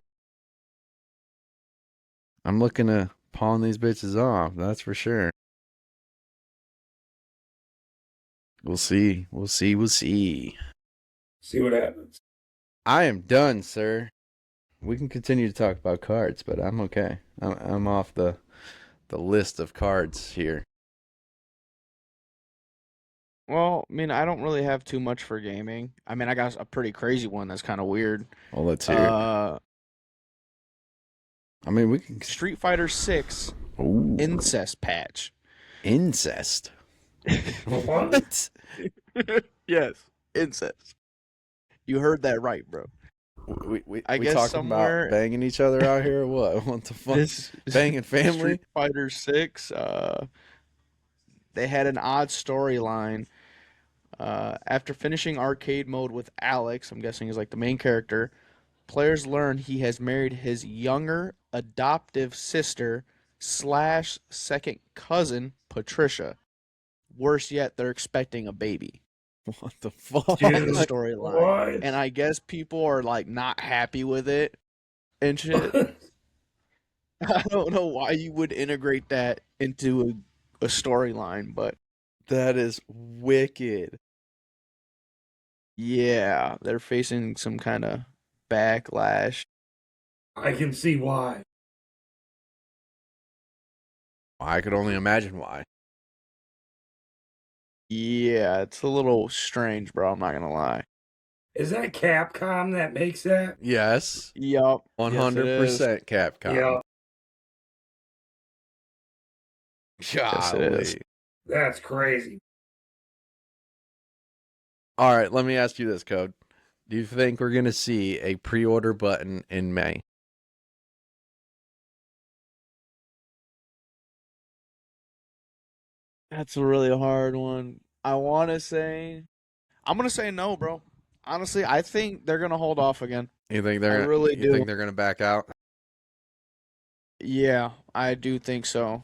I'm looking to pawn these bitches off, that's for sure. We'll see. We'll see. See what happens. I am done, sir. We can continue to talk about cards, but I'm okay. I'm off the list of cards here. Well, I mean, I don't really have too much for gaming. I mean, I got a pretty crazy one that's kind of weird. Well, let's hear it. I mean, we can... Street Fighter 6 Ooh. incest patch. Incest? What? Yes, incest. You heard that right, bro. We guess talking somewhere- about banging each other out here or what? What the fuck? Banging family? Street Fighter 6, they had an odd storyline. After finishing arcade mode with Alex, I'm guessing is like the main character, players learn he has married his younger adoptive sister / second cousin, Patricia. Worse yet, they're expecting a baby. What the fuck? In the storyline. What? And I guess people are like not happy with it and shit. I don't know why you would integrate that into a storyline, but That is wicked. yeah, they're facing some kind of backlash. I can see why. I could only imagine why. Yeah, it's a little strange, bro. I'm not gonna lie. Is that Capcom that makes that? Yes, Yup. 100% Capcom. Yeah, Yes, it is. Golly. that's crazy. All right, let me ask you this, Code. Do you think we're going to see a pre-order button in May? That's a really hard one. I'm going to say no, bro. Honestly, I think they're going to hold off again. You think I really you do. think they're going to back out? Yeah, I do think so.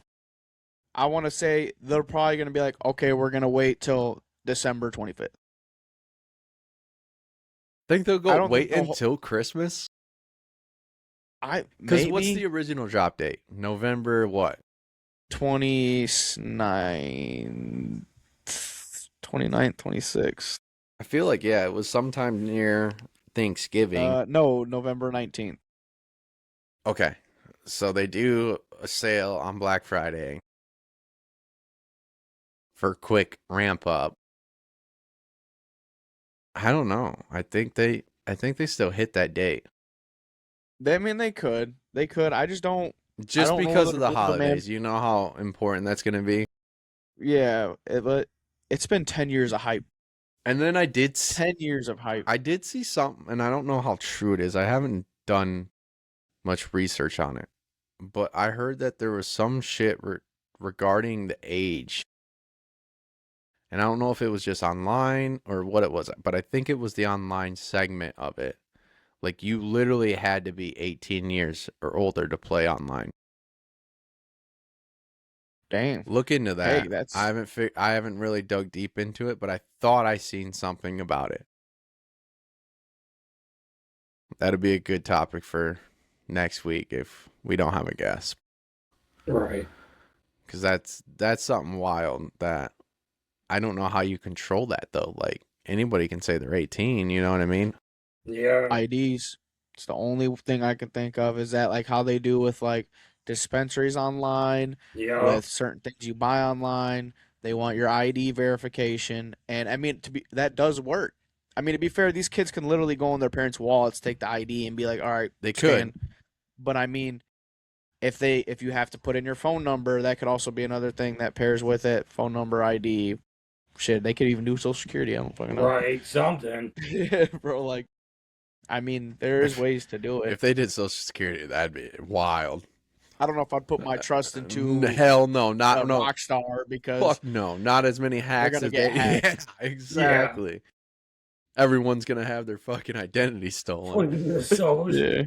I want to say they're probably going to be like, okay, we're going to wait till December 25th. Think they'll I go don't wait think they'll until Christmas? Because what's the original drop date? November what? 29th, 26th. I feel like, yeah, it was sometime near Thanksgiving. No, November 19th. Okay. So they do a sale on Black Friday for quick ramp up. I don't know. I think they still hit that date. I mean, they could. They could. I just don't. Just don't know because the of the rules, man. holidays. You know how important that's going to be. Yeah, but it's been 10 years of hype. And then 10 years of hype. I did see something, and I don't know how true it is. I haven't done much research on it. But I heard that there was some shit regarding the age. And I don't know if it was just online or what it was, but I think it was the online segment of it. Like, you literally had to be 18 years or older to play online. Dang. Look into that. Hey, that's. I haven't really dug deep into it, but I thought I seen something about it. That'd be a good topic for next week if we don't have a guest. Right. Because that's something wild that I don't know how you control that, though. Like, anybody can say they're 18, you know what I mean? Yeah. IDs. It's the only thing I can think of is that like how they do with like dispensaries online, Yeah. with certain things you buy online. They want your ID verification, and I mean that does work. I mean, to be fair, these kids can literally go on their parents' wallets, take the ID, and be like, "All right, They scan." could. But I mean, if you have to put in your phone number, that could also be another thing that pairs with it. Phone number, ID, shit. They could even do Social Security. I don't fucking know. Right. Something. Yeah, bro. Like, I mean, there is ways to do it. If they did Social Security, that'd be wild. I don't know if I'd put my trust into Hell no, not a no. Rockstar because Fuck no, not as many hacks gonna as get they. hacked. Yeah, exactly. Everyone's gonna have their fucking identity stolen. So yeah.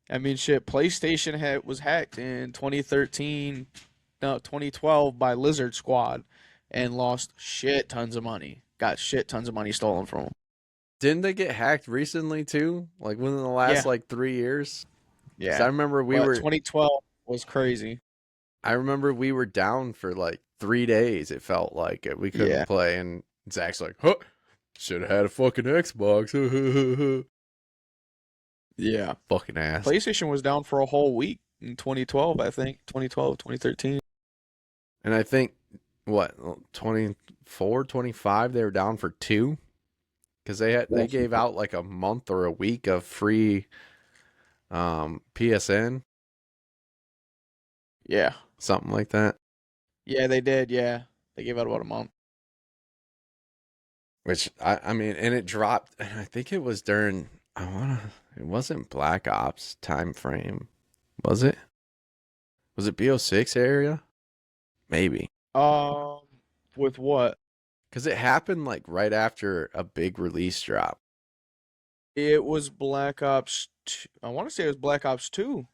I mean, shit. PlayStation was hacked in 2012 by Lizard Squad, and lost shit tons of money. Got shit tons of money stolen from them. Didn't they get hacked recently too? Like within the last Yeah. 3 years? Yeah. 'Cause I remember we But were 2012 was crazy. I remember we were down for like 3 days. It felt like it. We couldn't Yeah. play, and Zach's like, "Huh, should have had a fucking Xbox." Yeah. Fucking ass. PlayStation was down for a whole week in 2012, I think. 2012, 2013. And I think what 24, 25 they were down for 2 because they gave out like a month or a week of free PSN, Yeah. something like that. Yeah, they did. Yeah. They gave out about a month. Which I mean, and it dropped. And I think it was during it wasn't Black Ops time frame, was it? Was it BO6 area? Maybe. With what? Because it happened like right after a big release drop. It was Black Ops 2. I want to say it was Black Ops 2.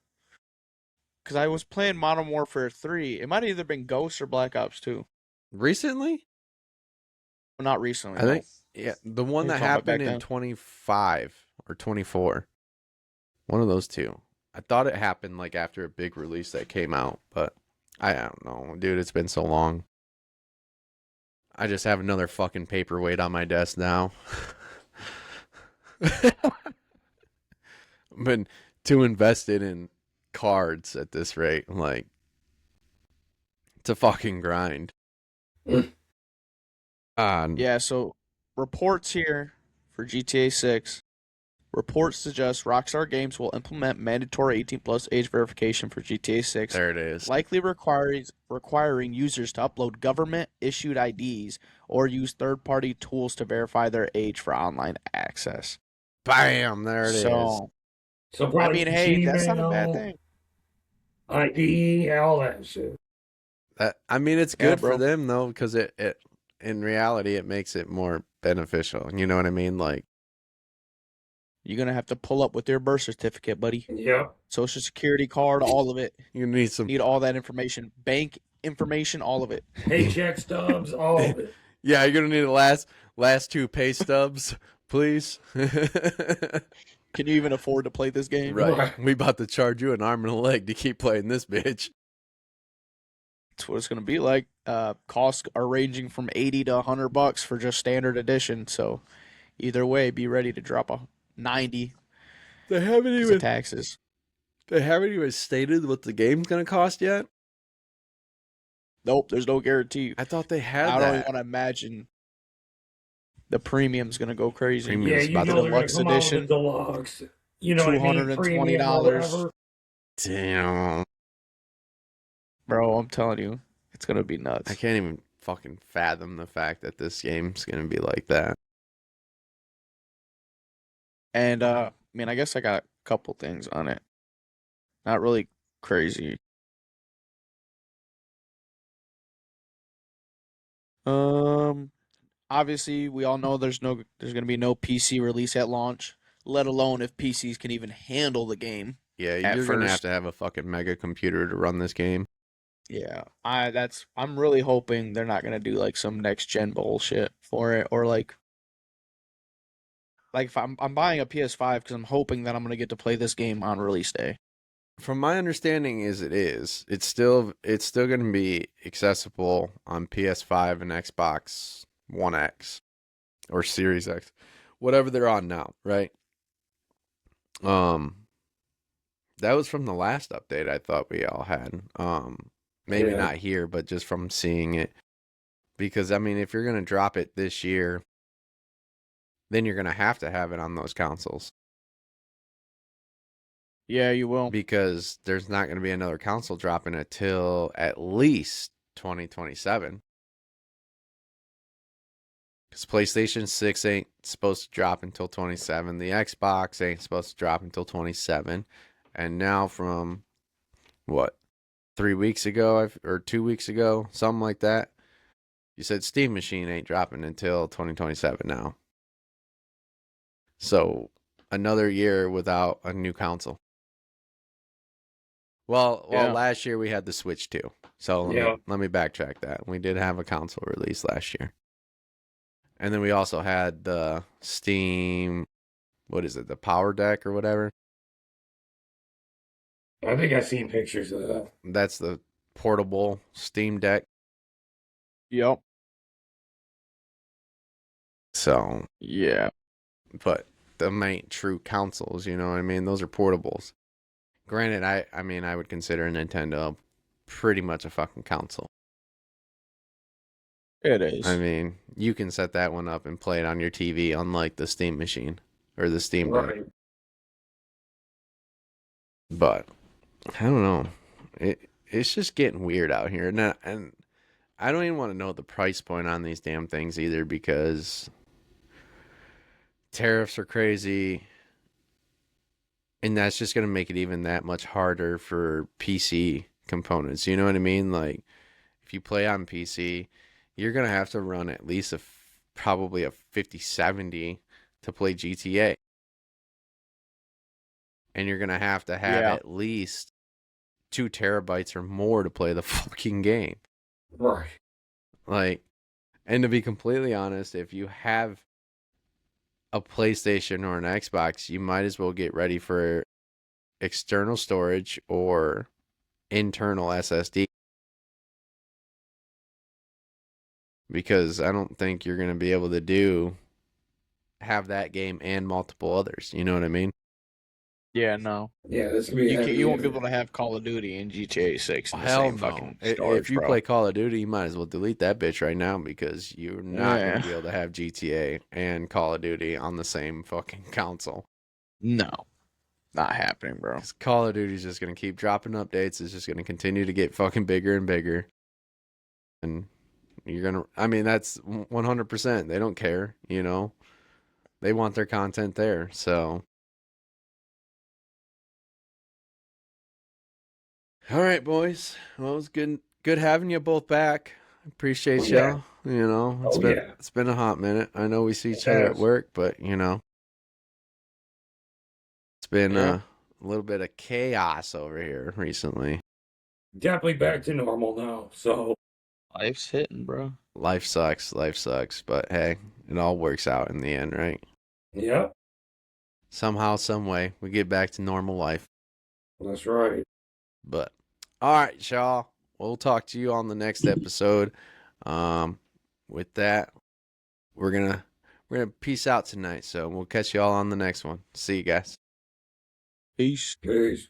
Because I was playing Modern Warfare 3. It might have either been Ghost or Black Ops 2. Recently? Well, not recently. I think, yeah, the one You're that talking about back happened in then? 25 or 24. One of those two. I thought it happened like after a big release that came out, but I don't know, dude. It's been so long. I just have another fucking paperweight on my desk now. I've been too invested in cards at this rate. Like, it's a fucking grind. Yeah, so reports here for GTA 6. Reports suggest Rockstar Games will implement mandatory 18+ age verification for GTA 6, There it is. likely requiring users to upload government-issued IDs or use third-party tools to verify their age for online access. Bam! There it is. So, So I mean, hey, that's not a bad Gmail, thing. ID, all that shit. I mean, it's Yeah, good for bro. them though, because it in reality it makes it more beneficial. You know what I mean? Like, You're going to have to pull up with your birth certificate, buddy. Yep. Social security card, all of it. you need some. Need all that information. Bank information, all of it. Paycheck stubs, all of it. Yeah, you're gonna need the last two pay stubs, please. Can you even afford to play this game? Right. We about to charge you an arm and a leg to keep playing this bitch. That's what it's going to be like. Costs are ranging from $80 to $100 for just standard edition. So either way, be ready to drop a $90 They haven't because of taxes. They haven't even stated what the game's gonna cost yet. Nope, there's no guarantee. I thought they had I that. don't even want to imagine the premium's going to go crazy. Premium. Yeah, It's you about know the they're gonna deluxe come out with edition. the deluxe. You know what I mean? Premium or $220. whatever. Damn. Bro, I'm telling you, it's going to be nuts. I can't even fucking fathom the fact that this game's gonna be like that. And, I mean, I guess I got a couple things on it. Not really crazy. Obviously, we all know there's going to be no PC release at launch, let alone if PCs can even handle the game. Yeah, At you're gonna have first. to have a fucking mega computer to run this game. Yeah, I'm really hoping they're not gonna do like some next gen bullshit for it, or like if I'm buying a PS5 because I'm hoping that I'm gonna get to play this game on release day. From my understanding, it's still going to be accessible on PS5 and Xbox One X or Series X, whatever they're on now, right? That was from the last update I thought we all had. Maybe Yeah. not here, but just from seeing it, because I mean, if you're gonna drop it this year, then you're gonna have to have it on those consoles. Yeah, you will. Because there's not going to be another console dropping until at least 2027. Because PlayStation 6 ain't supposed to drop until 27. The Xbox ain't supposed to drop until 27. And now from, 3 weeks ago or 2 weeks ago, something like that, you said Steam Machine ain't dropping until 2027 now. So another year without a new console. Well, Yeah. last year we had the Switch too. So let me backtrack that. We did have a console release last year. And then we also had the Steam, the Power Deck or whatever. I think I've seen pictures of that. That's the portable Steam Deck. Yep. So, Yeah. but them ain't true consoles, you know what I mean? Those are portables. Granted, I mean, I would consider Nintendo pretty much a fucking console. It is. I mean, you can set that one up and play it on your TV, unlike the Steam Machine or the Steam Deck. Right. But I don't know. It's just getting weird out here, and I don't even want to know the price point on these damn things either, because tariffs are crazy. And that's just going to make it even that much harder for PC components. You know what I mean? Like, if you play on PC, you're going to have to run at least probably a 5070 to play GTA. And you're going to have at least 2 terabytes or more to play the fucking game. Right. Like, and to be completely honest, if you have a PlayStation or an Xbox, you might as well get ready for external storage or internal SSD, because I don't think you're going to be able to have that game and multiple others. You know what I mean? Yeah, no. Yeah, this could be You heavy you won't be hitter. able to have Call of Duty and GTA 6 in the Hell same no. fucking If storage, you bro. play Call of Duty, you might as well delete that bitch right now because you're not going Yeah. to be able to have GTA and Call of Duty on the same fucking console. No, not happening, bro. Because Call of Duty is just going to keep dropping updates. It's just going to continue to get fucking bigger and bigger. And you're going to, I mean, that's 100%. They don't care, you know? They want their content there. So, all right, boys. Well, it was good having you both back. Appreciate Yeah. y'all. You know, Oh, yeah. it's been a hot minute. I know we see each It other at has. work, but you know, it's been Yeah. a little bit of chaos over here recently. Definitely back to normal now. So, Life's hitting, bro. Life sucks, but hey, it all works out in the end, right? yeah, Somehow, some way, we get back to normal life. that's right. But all right, y'all. We'll talk to you on the next episode. With that, we're gonna peace out tonight. So we'll catch you all on the next one. See you guys. Peace. Peace.